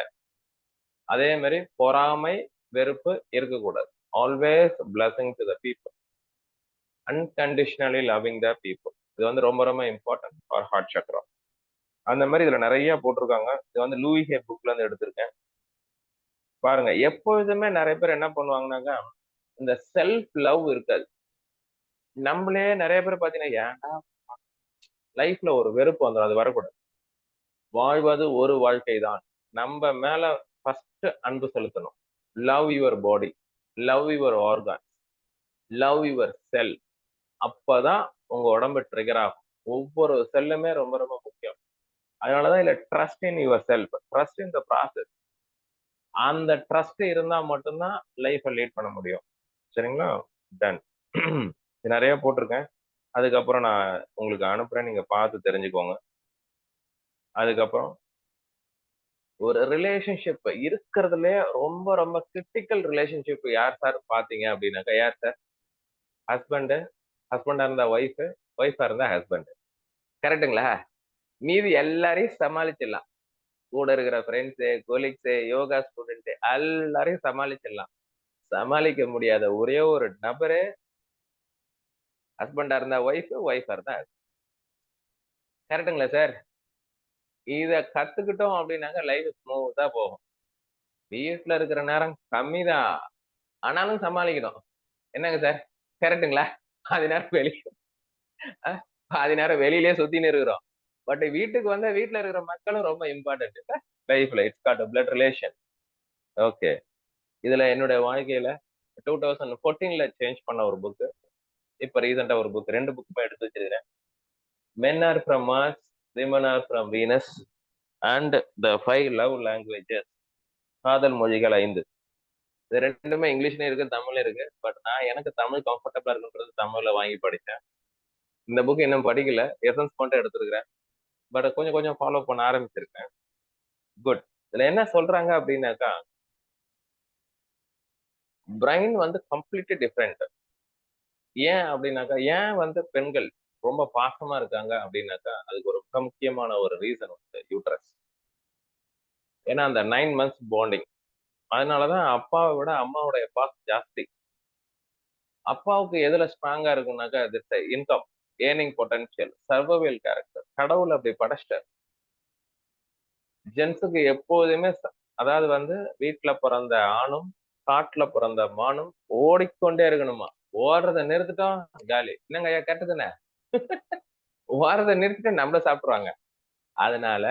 அதே மாரி பொறாமை, வெறுப்பு இருக்கக்கூடாது. Always blessing to the people. Unconditionally loving the people. இது வந்து ரொம்ப ரொம்ப இம்பார்ட்டன்ட் ஃபார் ஹார்ட் சக்ரா. அந்த மாரி இதுல நெறைய போட்டிருக்காங்க. இது வந்து லூயி ஹே புக்ல இருந்து எடுத்திருக்கேன். பாருங்க எப்பொழுதுமே நெறைய பேர் என்ன பண்ணுவாங்கன்னாக்கா, இந்த செல்ஃப் லவ் இருக்காது. நம்மளே நெறைய பேர் பார்த்தீங்கன்னா, ஏன்டா லைஃப்ல ஒரு வெறுப்பு வந்துரும். அது வரக்கூடாது. வாழ்வது ஒரு வாழ்க்கை தான். நம்ம மேல ஃபர்ஸ்ட் அன்பு செலுத்தணும். Love your body, love your organ, love your cell. அப்பதான் உங்க உடம்பு ட்ரிகர் ஆகும். ஒவ்வொரு செல்லுமே ரொம்ப ரொம்ப முக்கியம். அதனாலதான் இல்ல trust in your self, trust in the process. அந்த ட்ரஸ்ட் இருந்தா மட்டும்தான் லைஃப்பை லீட் பண்ண முடியும். சரிங்களா? டன். இது நிறைய போட்டிருக்கேன். அதுக்கப்புறம் நான் உங்களுக்கு அனுப்புறேன். நீங்க பார்த்து தெரிஞ்சுக்கோங்க. அதுக்கப்புறம் ஒரு ரிலேஷன்ஷிப் இருக்கிறதுலே ரொம்ப ரொம்ப கிரிட்டிக்கல் ரிலேஷன்ஷிப் யார் சார் பாத்தீங்க அப்படின்னாக்கா யார் சார்? ஹஸ்பண்ட், ஹஸ்பண்டா இருந்தா ஒய்ஃப், ஒய்ஃபா இருந்தா ஹஸ்பண்ட். கரெக்ட்டுங்களா? மீதி எல்லாரையும் சமாளிச்சிடலாம். கூட இருக்கிற ஃப்ரெண்ட்ஸு, கொலீக்ஸு, யோகா ஸ்டூடெண்ட் எல்லாரையும் சமாளிச்சிடலாம். சமாளிக்க முடியாத ஒரே ஒரு நபரு ஹஸ்பண்டா இருந்தா ஒய்ஃப், ஒய்ஃபா இருந்தா husband. கரெக்ட்டுங்களா சார்? இத கத்துக்கிட்டோம் அப்படின்னாக்க லைஃப் ஸ்மூத்தா போகும். வீட்ல இருக்கிற நேரம் கம்மிதான். ஆனாலும் சமாளிக்கணும். என்னங்க சார்? கரெக்ட்டுங்களா? பாதி நேரம் அ பாதி நேரம் வெளியிலயே சுத்தின்னு இருக்கிறோம். பட் வீட்டுக்கு வந்தா வீட்ல இருக்கிற மக்களும் ரொம்ப இம்பார்ட்டன்ட் லைஃப்ல. It's called a blood relation. Okay. இதுல என்னுடைய வாழ்க்கையில 2014ல சேஞ்ச் பண்ண ஒரு புக். இப்ப ரீசென்ட்டா ஒரு புக் 2 புக் எடுத்து வச்சிருக்கிறேன். Men are from Mars, women are from Venus and the 5 love languages. காதல் மொழிகள் 5. இது 2மே இங்கிலீஷ்லயும் இருக்கு, தமிழ்லயும் இருக்கு. பட் நான் எனக்கு தமிழ் கம்ஃபர்டபுளா இருக்குன்றது தமிழ்ல வாங்கி படிச்சேன். இந்த புக் இன்னும் படிக்கல. எசன்ஸ் மட்டும் எடுத்திருக்கிறேன். பட் கொஞ்சம் கொஞ்சம் ஃபாலோ பண்ண ஆரம்பிச்சிருக்கேன். குட். இதுல என்ன சொல்றாங்க அப்படின்னாக்கா, பிரைன் வந்து கம்ப்ளீட்லி டிஃப்ரெண்ட். ஏன் அப்படின்னாக்கா, ஏன் வந்து பெண்கள் ரொம்ப பாசமா இருக்காங்க அப்படின்னாக்கா, அதுக்கு ஒரு மிக முக்கியமான ஒரு ரீசன் வந்து யூட்ரஸ். ஏன்னா அந்த 9 மந்த்ஸ் பாண்டிங். அதனாலதான் அப்பாவை விட அம்மாவுடைய பாசம் ஜாஸ்தி. அப்பாவுக்கு எதுல ஸ்ட்ராங்கா இருக்கும்னாக்கா, that's income, earning potential, survival character. கடவுள் அப்படி படைச்சிட்டார். ஜென்ஸுக்கு எப்போதுமே அதாவது வந்து வீட்டுல பிறந்த ஆணும், காட்டுல பிறந்த மானும் ஓடிக்கொண்டே இருக்கணுமா. ஓடுறதை நிறுத்திட்டோம் காலி. என்னங்க ஐயா கேட்டதுன்னு ஓடுறதை நிறுத்திட்டு நம்மள சாப்பிடுவாங்க. அதனால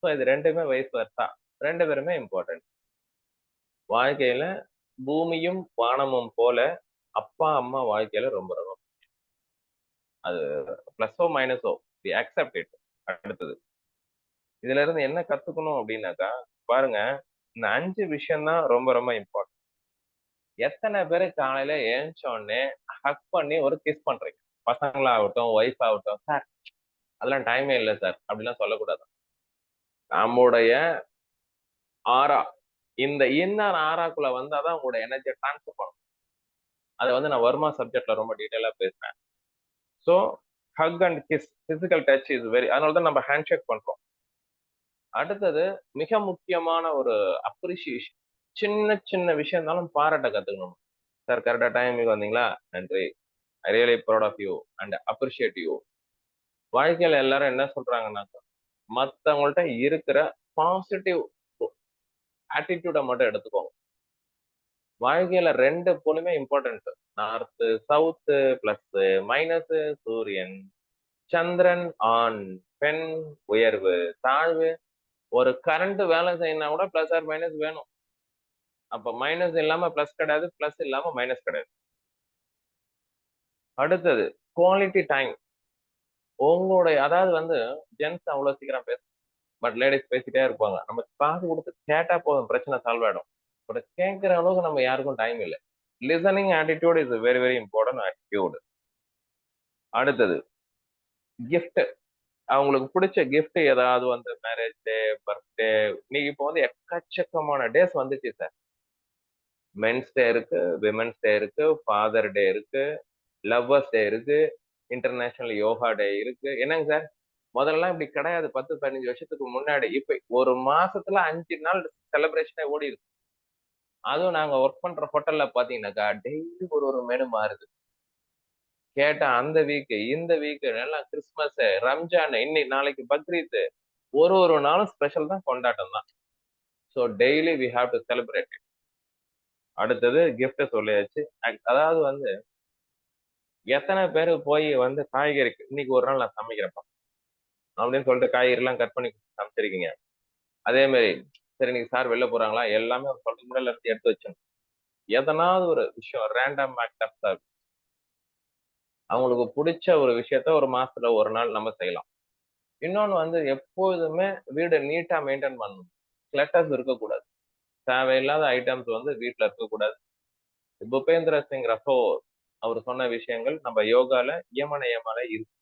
இது 2மே வயசு வருஷா. 2 பேருமே இம்பார்ட்டன்ட். வாழ்க்கையில பூமியும் வானமும் போல அப்பா அம்மா வாழ்க்கையில ரொம்ப ரொம்ப அது பிளஸோ மைனஸோ வி அக்செப்ட் இட். அடுத்தது இதுல இருந்து என்ன கத்துக்கணும் அப்படின்னாக்கா, பாருங்க, இந்த 5 விஷயம் தான் ரொம்ப ரொம்ப இம்பார்ட்டன்ட். எத்தனை பேரு காலையில எழுந்திச்ச உடனே ஹக் பண்ணி ஒரு கிஸ் பண்றீங்க? பசங்களாகட்டும், ஒய்ஃப் ஆகட்டும், "சார் அதெல்லாம் டைமே இல்ல சார்" அப்படிலாம் சொல்லக்கூடாது. நம்முடைய ஆரா, இந்த இன்னர் ஆராக்குள்ள வந்தா தான் உங்களோட எனர்ஜிய ட்ரான்ஸ்ஃபர் பண்ணும். அத வந்து நான் வர்மா சப்ஜெக்ட்ல ரொம்ப டீட்டெயிலா பேசுறேன். So, hug and kiss, physical touch is very, அதனால தான் நம்ம ஹேண்ட் ஷேக் பண்றோம். அடுத்தது மிக முக்கியமான ஒரு அப்ரிசியேஷன். சின்ன சின்ன விஷயம் இருந்தாலும் பாராட்ட கத்துக்கணும். "சார் கரெக்ட்டா டைமுக்கு வந்தீங்களா? நன்றி. I really proud of you and appreciate you." வாழ்க்கையில எல்லாரும் என்ன சொல்றாங்கன்னாக்கா, மத்தவங்கள்ட்ட இருக்கிற பாசிட்டிவ் ஆட்டிட்யூட மட்டும் எடுத்துக்கோங்க. வாழ்க்கையில 2 போலுமே important. North, south, plus, minus, சூரியன், சந்திரன், ஆண், பெண், உயர்வு, தாழ்வு. ஒரு கரண்ட் வேலை செய்யணும்னா கூட பிளஸ் ஆர் மைனஸ் வேணும். அப்ப மைனஸ் இல்லாம பிளஸ் கிடையாது, பிளஸ் இல்லாம மைனஸ் கிடையாது. அடுத்தது குவாலிட்டி டைம். உங்களுடைய அதாவது வந்து ஜென்ட்ஸ் அவ்வளவு சீக்கிரம் பட் லேடீஸ் பேசிட்டே இருப்பாங்க. நம்ம காசு குடுத்து கேட்டா போதும், பிரச்சனை சால்வ் ஆயிடும். பட் கேட்கிற அளவுக்கு நம்ம யாருக்கும் டைம் இல்ல. Listening attitude is very very important attitude. அடுத்தது கிஃப்ட். அவங்களுக்கு பிடிச்ச கிஃப்ட் ஏதாவது வந்து மேரேஜ் டே, பர்த்டே, இன்னைக்கு இப்போ வந்து எக்கச்சக்கமான டேஸ் வந்துச்சு சார். மென்ஸ் டே இருக்கு, விமென்ஸ் டே இருக்கு, ஃபாதர் டே இருக்கு, லவ்வர்ஸ் டே இருக்கு, இன்டர்நேஷனல் யோகா டே இருக்கு. என்னங்க சார், முதல்லலாம் இப்படி கிடையாது. 10, 15 வருஷத்துக்கு முன்னாடி. இப்ப ஒரு மாசத்துல 5 நாள் செலிப்ரேஷனே ஓடி இருக்கு. அதுவும் நாங்க ஒர்க் பண்ற ஹோட்டல்ல பாத்தீங்கன்னாக்கா, டெய்லி ஒரு ஒரு மெனு மாறுது. கேட்டா அந்த வீக், இந்த வீக், எல்லாம் கிறிஸ்துமஸ், ரம்ஜான், இன்னைக்கு நாளைக்கு பக்ரீத், ஒரு ஒரு நாளும் ஸ்பெஷல் தான், கொண்டாட்டம் தான். So daily we have to celebrate it. அடுத்தது கிஃப்ட் சொல்லியாச்சு. அதாவது வந்து எத்தனை பேரு போய் வந்து காய்கறிக்கு இன்னைக்கு ஒரு நாள் நான் சமைக்கிறேன்ப்பா அப்படின்னு சொல்லிட்டு காய்கறி எல்லாம் கட் பண்ணி சமைச்சிருக்கீங்க. அதே மாதிரி சரி இன்னைக்கு சார் வெளில போறாங்களா, எல்லாமே ஒரு சொல்ற முறையில இருந்து எடுத்து வச்சோம். எதனாவது ஒரு விஷயம் ரேண்டம் ஆக்ட் ஆஃப் சர்வீஸ். அவங்களுக்கு பிடிச்ச ஒரு விஷயத்த ஒரு மாசத்துல ஒரு நாள் நம்ம செய்யலாம். இன்னொன்னு வந்து எப்போதுமே வீடு நீட்டா மெயின்டைன் பண்ணணும். கிளட்டர்ஸ் இருக்கக்கூடாது. தேவையில்லாத ஐட்டம்ஸ் வந்து வீட்டுல இருக்கக்கூடாது. புபேந்திர சிங் ரசோர் அவர் சொன்ன விஷயங்கள் நம்ம யோகால யமன இருக்கு.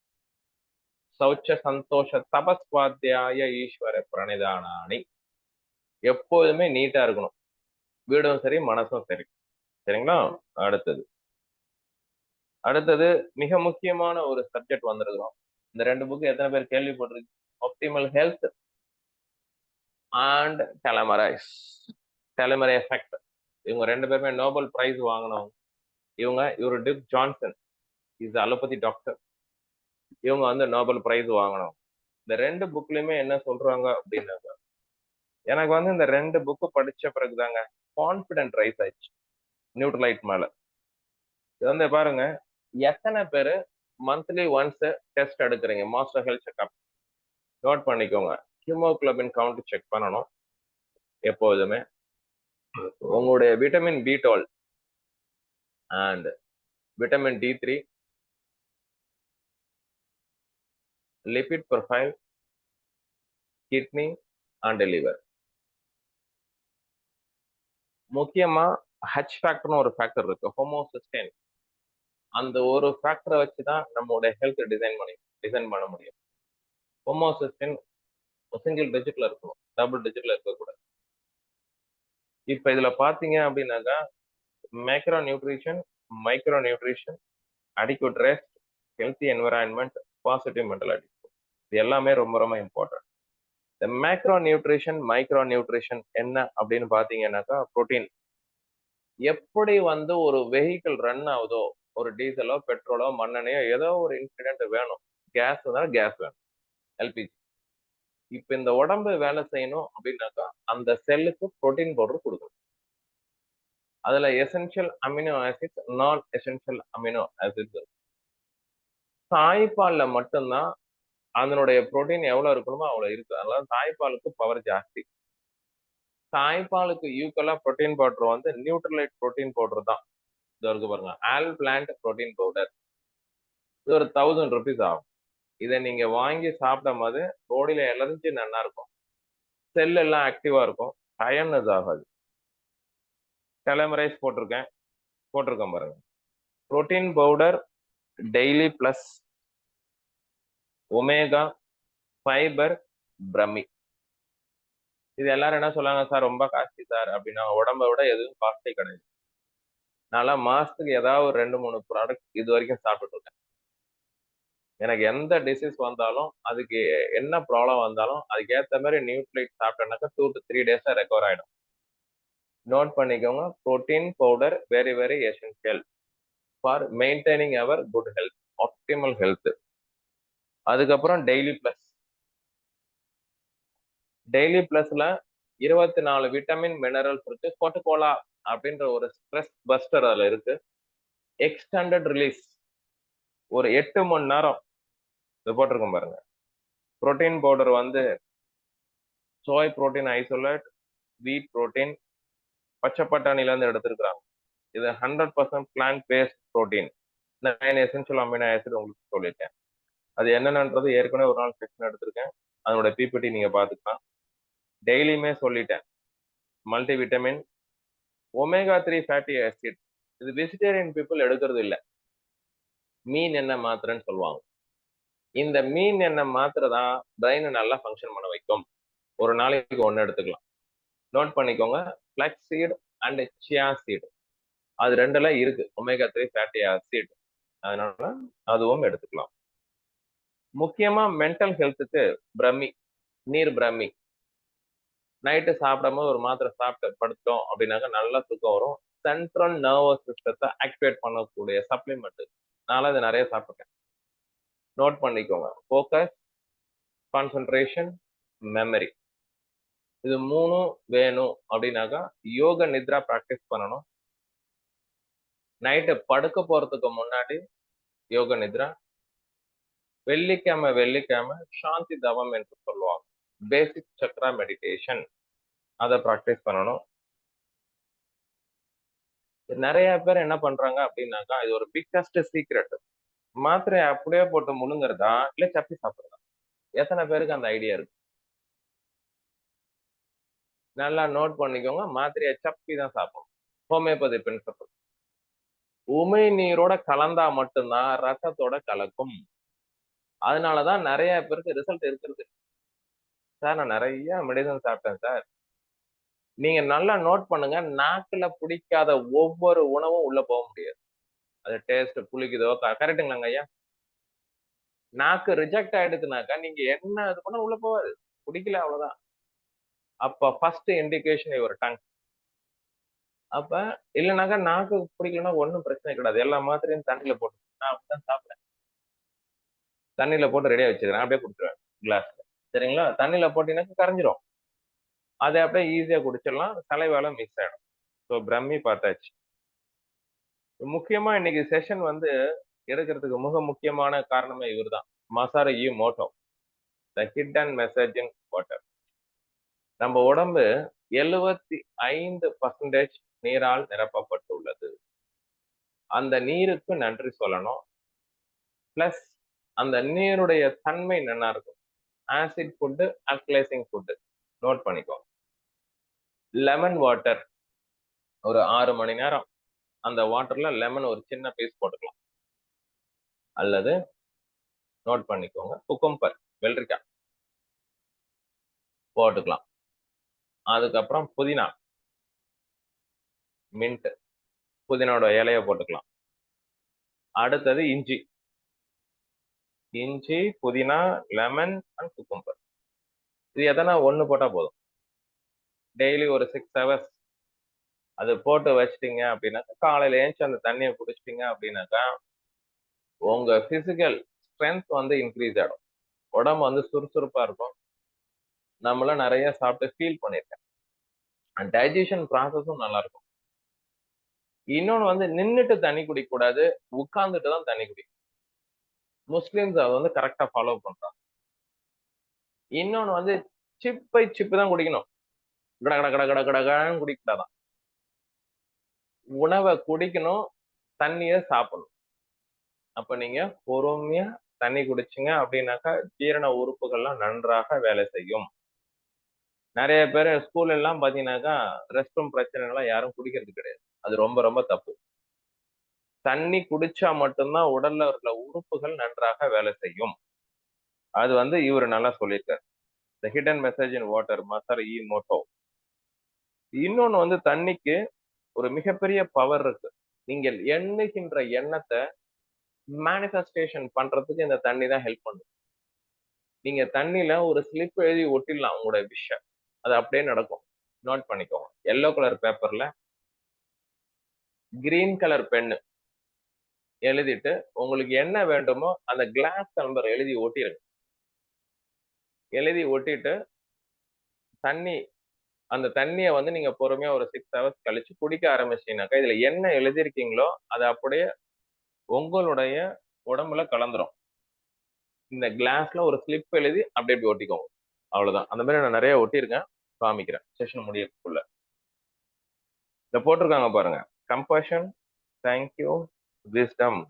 சௌச்ச சந்தோஷ தபஸ்வாத்தியாய ஈஸ்வர பிரணிதானானி. எப்போதுமே நீட்டா இருக்கணும். வீடும் சரி, மனசும் சரி. சரிங்களா? அடுத்தது அடுத்தது மிக முக்கியமான ஒரு சப்ஜெக்ட் வந்திருக்கிறோம். இந்த 2 புக் எத்தனை பேர் கேள்விப்பட்டிருக்கு? Optimal health and telomerase, telomere effect. இவங்க 2 பேருமே நோபல் பிரைஸ் வாங்கினவங்க. இவரு Dick Johnson is allopathy doctor. இவங்க வந்து நோபல் பிரைஸ் வாங்கினவங்க. இந்த 2 புக்லயுமே என்ன சொல்றாங்க அப்படின்னாங்க, எனக்கு வந்து இந்த 2 புக்கு படிச்ச பிறகுதாங்க கான்பிடன்ட் ரைஸ் ஆயிடுச்சு நியூட்ரலைட் மேல. இது வந்து பாருங்க, எத்தனை பேரு மந்த்லி ஒன்ஸ் டெஸ்ட் எடுக்கிறீங்க? மாஸ்டர் ஹெல்த் செக்அப் நோட் பண்ணிக்கோங்க. ஹீமோகுளோபின் கவுண்ட் செக் பண்ணணும் எப்போதுமே. உங்களுடைய vitamin B12 and vitamin D3, lipid profile, kidney and liver. முக்கியமா ஹச் ஃபேக்டர்னு ஒரு ஃபேக்டர் இருக்கு, ஹோமோசிஸ்டைன். அந்த ஒரு ஃபேக்டரை வச்சுதான் நம்மளுடைய ஹெல்த் டிசைன் பண்ண முடியும். ஹோமோசிஸ்டைன் சிங்கிள் டிஜிட்ல இருக்கணும், டபுள் டிஜிட்ல இருக்கக்கூடாது. இப்ப இதுல பாத்தீங்க அப்படின்னாக்கா, macro nutrition, micro nutrition, adequate rest, healthy environment, positive mental attitude, இது எல்லாமே ரொம்ப ரொம்ப இம்பார்ட்டன்ட். இந்த மேக்ரோ நியூட்ரிஷன், மைக்ரோ நியூட்ரிஷன் என்ன அப்படின்னு பாத்தீங்கன்னாக்கா, புரோட்டீன். எப்படி வந்து ஒரு வெஹிக்கிள் ரன் ஆகுதோ, ஒரு டீசலோ, பெட்ரோலோ, மண்ணெண்ணையோ, ஏதோ ஒரு இன்சிடென்ட் வேணும். கேஸ் தான் கேஸ் வேணும், எல்பிஜி. இப்ப இந்த உடம்பு வேலை செய்யணும் அப்படின்னாக்கா, அந்த செல்லுக்கு புரோட்டீன் பவுடர் கொடுக்கணும். அதுல எசென்ஷியல் அமினோ ஆசிட்ஸ், நான் எசென்ஷியல் அமினோ ஆசிட்ஸ். தாய்ப்பால்ல மட்டும்தான் அதனுடைய புரோட்டீன் எவ்வளவு இருக்கணுமோ அவ்வளவு இருக்கு. அதனால தாய்ப்பாலுக்கு பவர் ஜாஸ்தி. தாய்ப்பாலுக்கு ஈக்குவலா புரோட்டீன் பவுடர் வந்து நியூட்ரலைட் புரோட்டீன் பவுடர் தான். இது இருக்கு பாருங்க, ஆல் பிளான்ட் புரோட்டீன் பவுடர். இது ஒரு 1000 rupees ஆகும். இதை நீங்க வாங்கி சாப்பிடும் போது பாடியில எனர்ஜி நல்லா இருக்கும். செல் எல்லாம் ஆக்டிவா இருக்கும், டயர்னஸ் ஆகாது. டெலமரைஸ் போட்டிருக்கேன் பாருங்க. Protein powder daily plus omega fibre brahmi. இது எல்லாரும் என்ன சொல்லாங்க, சார் ரொம்ப காஸ்ட்லி சார் அப்படின்னா, உடம்பை விட எதுவும் காஸ்ட்லி கிடையாது. நல்லா மாசத்துக்கு ஏதாவது ஒரு 2-3 ப்ராடக்ட் இது வரைக்கும் சாப்பிட்டு இருக்கேன். எனக்கு எந்த டிசீஸ் வந்தாலும், அதுக்கு என்ன ப்ராப்ளம் வந்தாலும், அதுக்கு ஏத்த மாதிரி நியூட்ரிலைட் சாப்பிட்டேன்னாக்கா 2 to 3 டேஸ்ல ரெக்கவர் ஆயிடும். நோட் பண்ணிக்கோங்க, protein powder very very essential for maintaining our good health, optimal health. அதுக்கப்புறம் டெய்லி பிளஸ்ல 24 விட்டமின் மினரல்ஸ் இருக்கு. கோகோலா அப்படின்ற ஒரு ஸ்ட்ரெஸ் பஸ்டர் அதுல இருக்கு. எக்ஸ்டெண்டட் ரிலீஸ் ஒரு 8 மணி நேரம் இது போட்டிருக்கோம் பாருங்க. புரோட்டீன் பவுடர் வந்து சோய் புரோட்டீன் ஐசோலேட், வீட் புரோட்டீன், பச்சை பட்டாணில இருந்து எடுத்திருக்கிறாங்க. இது 100% plant based protein. 9 essential amino acid உங்களுக்கு சொல்லியிருக்கேன். அது என்னென்னன்றது ஏற்கனவே ஒரு நாள் செக்ஷன் எடுத்திருக்கேன். அதனோட பிபிடி நீங்க பாத்துக்கலாம். டெய்லியுமே சொல்லிட்டேன். Multi vitamin, omega 3 fatty acid. இது வெஜிடேரியன் பீப்புள் எடுக்கிறது இல்லை. மீன் எண்ணெய் மாத்திரைன்னு சொல்லுவாங்க. இந்த மீன் எண்ணெய் மாத்திரை தான் பிரெயின் நல்லா ஃபங்க்ஷன் பண்ண வைக்கும். ஒரு நாளைக்கு 1 எடுத்துக்கலாம். நோட் பண்ணிக்கோங்க, flax seed and chia seed. அது 2ல இருக்கு ஒமேகா 3 ஃபேட்டி ஆசிட். அதனால அதுவும் எடுத்துக்கலாம். முக்கியமா மென்டல் ஹெல்த்துக்கு பிரம்மி, நீர் பிரம்மி. நைட்டு சாப்பிடாம ஒரு மாத்திரை சாப்பிட்டு படுத்தோம் அப்படின்னாக்கா நல்லா தூக்கம் வரும். சென்ட்ரல் நர்வஸ் சிஸ்டத்தை ஆக்டிவேட் பண்ணக்கூடிய சப்ளிமெண்ட். நான் அதை நிறைய சாப்பிட்டேன். நோட் பண்ணிக்கோங்க, ஃபோக்கஸ், கான்சென்ட்ரேஷன், மெமரி. இது 3 வேணும் அப்படின்னாக்கா யோக நித்ரா ப்ராக்டிஸ் பண்ணணும். நைட்டு படுக்க போறதுக்கு முன்னாடி யோக நித்ரா. வெள்ளிக்கிழமை சாந்தி தவம் என்று சொல்லுவாங்க. பேசிக் சக்ரா மெடிடேஷன், அதை ப்ராக்டிஸ் பண்ணணும். நிறைய பேர் என்ன பண்றாங்க அப்படின்னாக்கா, இது ஒரு பிக்கஸ்ட் சீக்ரெட். மாத்திரையை அப்படியே போட்டு முழுங்குறதா இல்ல சப்பி சாப்பிடுறதா? எத்தனை பேருக்கு அந்த ஐடியா இருக்கு? நல்லா நோட் பண்ணிக்கோங்க, மாத்திரையை சப்பி தான் சாப்பிடணும். Homeopathy principle. உமை நீரோட கலந்தா மட்டும்தான் ரத்தத்தோட கலக்கும். அதனாலதான் நிறைய பேருக்கு ரிசல்ட் இருக்கிறது. சார் நான் நிறைய மெடிசன் சாப்பிட்டேன் சார். நீங்க நல்லா நோட் பண்ணுங்க, நாக்குல பிடிக்காத ஒவ்வொரு உணவும் உள்ள போக முடியாது. அது டேஸ்ட் புளிக்குதோ, கரெக்டுங்களாங்க ஐயா? நாக்கு ரிஜெக்ட் ஆயிடுச்சுனாக்கா நீங்க என்ன இது பண்ண உள்ள போவாது, பிடிக்கல அவ்வளவுதான். அப்ப ஃபர்ஸ்ட் இண்டிகேஷன் யுவர் டங். அப்ப இல்லைனாக்கா நாக்கு பிடிக்கலன்னா ஒன்றும் பிரச்சனை கிடையாது. எல்லா மாத்திரையும் தண்ணியில போட்டு, நான் அப்படிதான் சாப்பிடுறேன். தண்ணியில போட்டு ரெடியா வச்சுக்கிறேன், அப்படியே குடிச்சிருவேன் கிளாஸ்ல. சரிங்களா? தண்ணியில போட்டீங்கன்னா கரைஞ்சிரும். அதை அப்படியே ஈஸியா குடிச்சிடலாம், தலைவால மிக்ஸ் ஆயிடும். ஸோ பிரம்மி பார்த்தாச்சு. முக்கியமா இன்னைக்கு செஷன் வந்து எடுக்கிறதுக்கு மிக முக்கியமான காரணமே இவர்தான், Masaru Emoto, the hidden message in water. நம்ம உடம்பு 75% நீரால் நிரப்பப்பட்டுள்ளது. அந்த நீருக்கு நன்றி சொல்லணும். பிளஸ் அந்த நீருடைய தன்மை நல்லா இருக்கும். Acid food, alkalising food. Note பண்ணிக்கோ. லெமன் வாட்டர் ஒரு 6 மணி நேரம் அந்த வாட்டர்ல லெமன் ஒரு சின்ன பீஸ் போட்டுக்கலாம். அல்லது நோட் பண்ணிக்கோங்க, குக்கும்பர், வெள்ளரிக்காய் போட்டுக்கலாம். அதுக்கப்புறம் புதினா, மின்ட், புதினாவோட இலைய போட்டுக்கலாம். அடுத்தது இஞ்சி, புதினா, லெமன் அண்ட் குக்கும்பர். இது எதனா ஒண்ணு போட்டா போதும். டெய்லி ஒரு 6 ஹவர்ஸ் அது போட்டு வச்சிட்டீங்க அப்படின்னாக்கா, காலையில ஏஞ்சி அந்த தண்ணியை குடிச்சிட்டீங்க அப்படின்னாக்கா உங்க பிசிக்கல் ஸ்ட்ரென்த் வந்து இன்க்ரீஸ் ஆயிடும். உடம்பு வந்து சுறுசுறுப்பா இருக்கும். நம்மளாம் நிறைய சாப்பிட்டு ஃபீல் பண்ணியிருக்கேன். டைஜஷன் ப்ராசஸும் நல்லா இருக்கும். இன்னொன்னு வந்து நின்னுட்டு தண்ணி குடிக்க கூடாது, உட்கார்ந்துட்டு தான் தண்ணி குடிக்கணும். முஸ்லிம்ஸ் அதை வந்து கரெக்டா ஃபாலோ பண்றாங்க. இன்னொன்னு வந்து சிப்பு தான் குடிக்கணும். கட கட கட கட கடன்னு குடிக்கூடாதான். உணவை குடிக்கணும், தண்ணிய சாப்பிடணும். அப்ப நீங்க பொறுமையா தண்ணி குடிச்சீங்க அப்படின்னாக்கா ஜீரண உறுப்புகள்லாம் நன்றாக வேலை செய்யும். நிறைய பேர் ஸ்கூல்ல எல்லாம் பாத்தீங்கன்னாக்கா ரெஸ்ட் ரூம் பிரச்சனை எல்லாம் யாரும் குடிக்கிறது கிடையாது. அது ரொம்ப ரொம்ப தப்பு. தண்ணி குடிச்சா மட்டும்தான் உடல்ல உள்ள உறுப்புகள் நன்றாக வேலை செய்யும். அது இவரு நல்லா சொல்லியிருக்காரு. The hidden message in water Masaru Emoto. இன்னொன்னு தண்ணிக்கு ஒரு மிகப்பெரிய பவர் இருக்கு. நீங்கள் எண்ணுகின்ற எண்ணத்தை மேனிஃபெஸ்டேஷன் பண்றதுக்கு இந்த தண்ணி தான் ஹெல்ப் பண்ணும். நீங்க தண்ணியில ஒரு ஸ்லிப் எழுதி ஒட்டிடலாம் உங்களோட விஷயம், அது அப்படியே நடக்கும். நோட் பண்ணிக்கோங்க. எல்லோ கலர் பேப்பர்ல கிரீன் கலர் பென்னு எழுதிட்டு உங்களுக்கு என்ன வேண்டுமோ அந்த கிளாஸ் நம்பர் எழுதி ஒட்டிருங்க. எழுதி ஒட்டிட்டு தண்ணி அந்த தண்ணியை நீங்க பொறுமையா ஒரு 6 hours கழிச்சு குடிக்க ஆரம்பிச்சீங்கன்னாக்கா இதுல என்ன எழுதிருக்கீங்களோ அது அப்படியே உங்களுடைய உடம்புல கலந்துரும். இந்த கிளாஸ்ல ஒரு ஸ்லிப் எழுதி அப்படியே அப்படி ஒட்டிக்கோங்க. அவ்வளவுதான். அந்த மாதிரி நான் நிறைய ஒட்டியிருக்கேன், காமிக்கிறேன் செஷன் முடியறதுக்குள்ள. இத போட்டிருக்காங்க பாருங்க. Combustion, thank you, wisdom.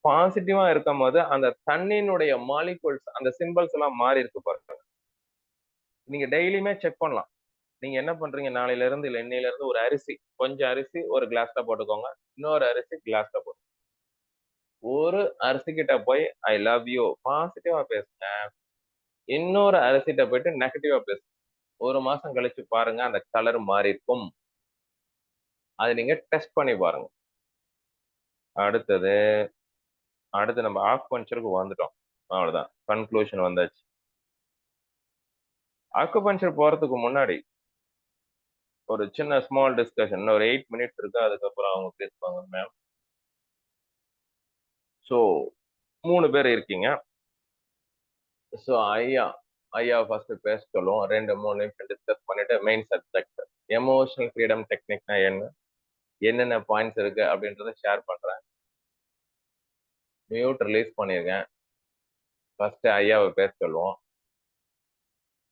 பாசிட்டிவா இருக்கும் போது அந்த தண்ணியினுடைய மாலிகூல்ஸ் அந்த சிம்பிள்ஸ் எல்லாம் மாறி இருக்கு பாருங்க. நீங்க டெய்லியுமே செக் பண்ணலாம். நீங்க என்ன பண்றீங்க, நாளையில இருந்து இல்ல இன்னையில இருந்து ஒரு அரிசி, கொஞ்சம் அரிசி ஒரு கிளாஸ்ல போட்டுக்கோங்க, இன்னொரு அரிசி கிளாஸ்ல போட்டு ஒரு அரிசி கிட்ட போய் ஐ லவ் யூ பாசிட்டிவா பேசுங்க, இன்னொரு அரிசிட்ட போயிட்டு நெகட்டிவா பேசுங்க. ஒரு மாசம் கழிச்சு பாருங்க அந்த கலர் மாறி இருக்கும். அதை நீங்க டெஸ்ட் பண்ணி பாருங்க. அடுத்து நம்ம ஆக்குபஞ்சருக்கு வந்துட்டோம். அவ்வளவுதான், கன்க்ளூஷன் வந்தாச்சு. ஆக்குபஞ்சர் போறதுக்கு முன்னாடி ஒரு சின்ன ஸ்மால் டிஸ்கஷன், ஒரு 8 minutes இருக்கு, அதுக்கப்புறம் அவங்க பேசுவாங்க மேம். ஸோ 3 பேர் இருக்கீங்க. ஸோ ஐயா ஃபர்ஸ்ட் பேச சொல்லுவோம். 2-3 நிமிஷம் டிஸ்கஸ் பண்ணிட்டு மெயின் சப்ஜெக்ட் எமோஷனல் ஃப்ரீடம் டெக்னிக்னா என்னென்ன பாயிண்ட்ஸ் இருக்கு அப்படின்றத ஷேர் பண்றேன். மியூட் ரிலீஸ் பண்ணிருக்கேன். ஃபர்ஸ்ட் ஐயாவை பேச சொல்லுவோம்.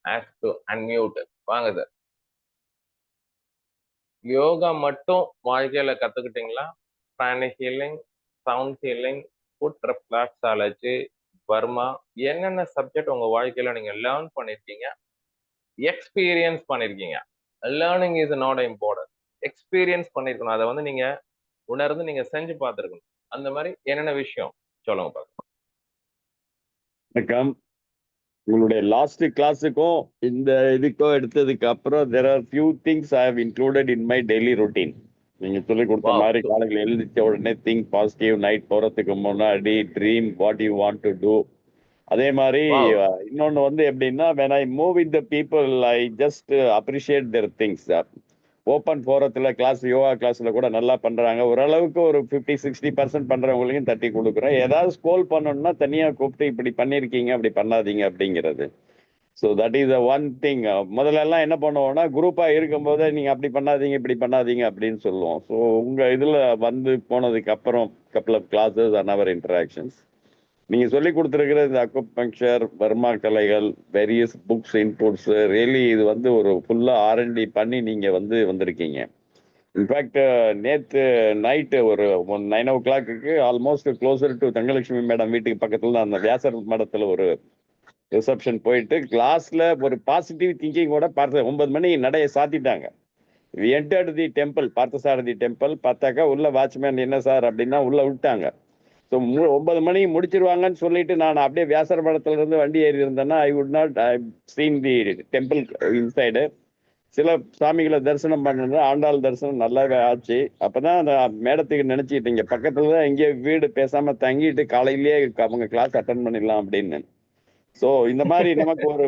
Ask to unmute. வாங்க சார். யோகா மட்டும் வாழ்க்கையில கத்துக்கிட்டீங்களா? Pranic healing, sound healing, foot reflexology, varma, என்னென்ன சப்ஜெக்ட் உங்க வாழ்க்கையில நீங்க லேர்ன் பண்ணிருக்கீங்க, எக்ஸ்பீரியன்ஸ் பண்ணிருக்கீங்க? Learning is not important, experience பண்ணிருக்கணும். அதை நீங்க உணர்ந்து நீங்க செஞ்சு பார்த்துருக்கணும். அந்த மாதிரி என்னென்ன விஷயம் சொல்லுங்க பார்க்கலாம். வணக்கம். உங்களுடைய லாஸ்ட் கிளாஸுக்கும் இந்த இதுக்கும் எடுத்ததுக்கு அப்புறம் there are few things I have included in my daily routine. நீங்க சொல்லி கொடுத்த மாதிரி காலையில் எழுந்திரிச்ச உடனே திங்க் பாசிட்டிவ், நைட் போறதுக்கு முன்னாடி dream what you want to do. அதே மாதிரி இன்னொன்னு எப்படின்னா when I move with the people I just appreciate their things. Open போரத்துல கிளாஸ், யோகா கிளாஸ்ல கூட நல்லா பண்றாங்க. ஓரளவுக்கு ஒரு 50-60% பண்றவங்களையும் தட்டி கொடுக்குறேன். ஏதாவது ஸ்கோல் பண்ணணும்னா தனியா கூப்பிட்டு இப்படி பண்ணிருக்கீங்க அப்படி பண்ணாதீங்க அப்படிங்கிறது. So that is one thing. முதல்ல எல்லாம் என்ன பண்ணுவோம்னா குரூப்பா இருக்கும்போது நீங்க அப்படி பண்ணாதீங்க இப்படி பண்ணாதீங்க அப்படின்னு சொல்லுவோம். ஸோ உங்க இதுல போனதுக்கு அப்புறம் couple of classes and our interactions நீங்க சொல்லி கொடுத்துருக்கிற இந்த அக்குபங்க்சர், பர்மா கலைகள், வேரியஸ் புக்ஸ், இன்புட்ஸ், ரியலி இது ஒரு ஃபுல்லா R&D பண்ணி நீங்க வந்திருக்கீங்க. இன்ஃபேக்ட் நேத்து நைட்டு ஒரு 9 o'clock almost closer to Thangalakshmi madam வீட்டுக்கு பக்கத்துல தான் அந்த வியாசர் மடத்துல ஒரு ரிசப்ஷன் போயிட்டு கிளாஸ்ல ஒரு பாசிட்டிவ் திங்கிங் கூட பார்த்து 9 மணி நடைய சாத்திட்டாங்க. We entered the temple, Parthasarathy temple. பார்த்தாக்கா உள்ள வாட்ச்மேன் என்ன சார் அப்படின்னா உள்ள விட்டாங்க. ஸோ 9 மணிக்கு முடிச்சிருவாங்கன்னு சொல்லிட்டு நான் அப்படியே வியாசர் மடத்துல இருந்து வண்டி ஏறி இருந்தேன்னா I would not seen the temple inside. சில சாமிகளை தரிசனம் பண்ணது, ஆண்டாள் தரிசனம் நல்லாவே ஆச்சு. அப்பதான் அந்த மேடத்துக்கு நினைச்சிட்டு இங்க பக்கத்துலதான் எங்கேயோ வீடு பேசாம தங்கிட்டு காலையிலேயே அவங்க கிளாஸ் அட்டன் பண்ணிடலாம் அப்படின்னு. ஸோ இந்த மாதிரி நமக்கு ஒரு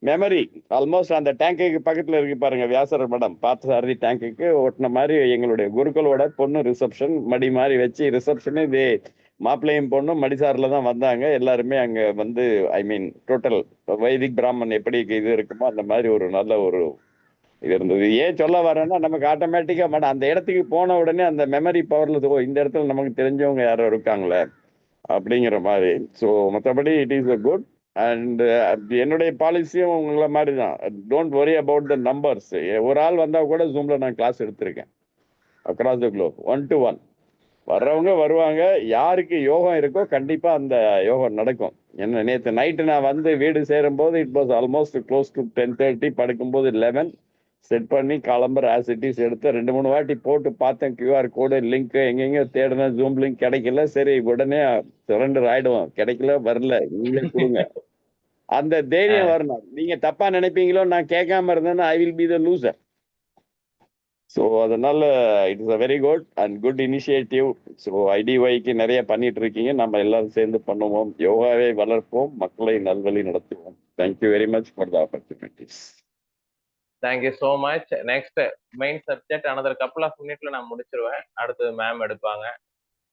மெமரி ஆல்மோஸ்ட் அந்த டேங்குக்கு பக்கத்துல இருக்கு பாருங்க வியாசர் மடம், பார்த்தசாரதி டேங்குக்கு ஒட்டின மாதிரி எங்களுடைய குருக்களோட பொண்ணு ரிசப்ஷன் மடி மாதிரி வச்சு ரிசப்ஷனு இது மாப்பிள்ளையும் பொண்ணும் மடிசாரில் தான் வந்தாங்க. எல்லாருமே அங்கே ஐ மீன் டோட்டல் வைதிக் பிராமன் எப்படி இது இருக்குமோ அந்த மாதிரி ஒரு நல்ல ஒரு இது இருந்தது. ஏன் சொல்ல வரேன்னா நமக்கு ஆட்டோமேட்டிக்காக அந்த இடத்துக்கு போன உடனே அந்த மெமரி பவர்ல இந்த இடத்துல நமக்கு தெரிஞ்சவங்க யாரும் இருக்காங்களே அப்படிங்கிற மாதிரி. ஸோ மற்றபடி it is a good. And என்னுடைய பாலிசியும் உங்களை மாதிரி தான், don't worry about the numbers. ஒரு ஆள் வந்தால் கூட ஜூமில் நான் கிளாஸ் எடுத்திருக்கேன் அக்ராஸ் த குளோப், 1-to-1. வர்றவங்க வருவாங்க. யாருக்கு யோகம் இருக்கோ கண்டிப்பாக அந்த யோகம் நடக்கும். ஏன்னா நேற்று நைட்டு நான் வந்து வீடு சேரும்போது it was almost close to 10:30, படுக்கும்போது 11. செட் பண்ணி கிளம்புற ஆசிட்டிஸ் எடுத்து 2-3 வாட்டி போட்டு பார்த்தேன். கியூஆர் கோடு லிங்க் எங்கெங்க தேடினேன், ஜூம் லிங்க் கிடைக்கல. சரி உடனே சரண்டர் ஆயிடுவோம். கிடைக்கல, வரல, நீங்களே கொடுங்க. அந்த தைரியம் வரணும். நீங்க தப்பா நினைப்பீங்களோ, நான் கேட்காம இருந்தேன்னா I will be the loser. So அதனால it is a very good and good initiative. So ஐடிஒய்க்கு நிறைய பண்ணிட்டு இருக்கீங்க. நம்ம எல்லாரும் சேர்ந்து பண்ணுவோம். யோகாவை வளர்ப்போம், மக்களை நல்வழி நடத்துவோம். Thank you very much for the opportunities. Thank you so much. Next main subject another couple of மினிட்ல நான் முடிச்சிருவேன். அடுத்தது மேம் எடுப்பாங்க.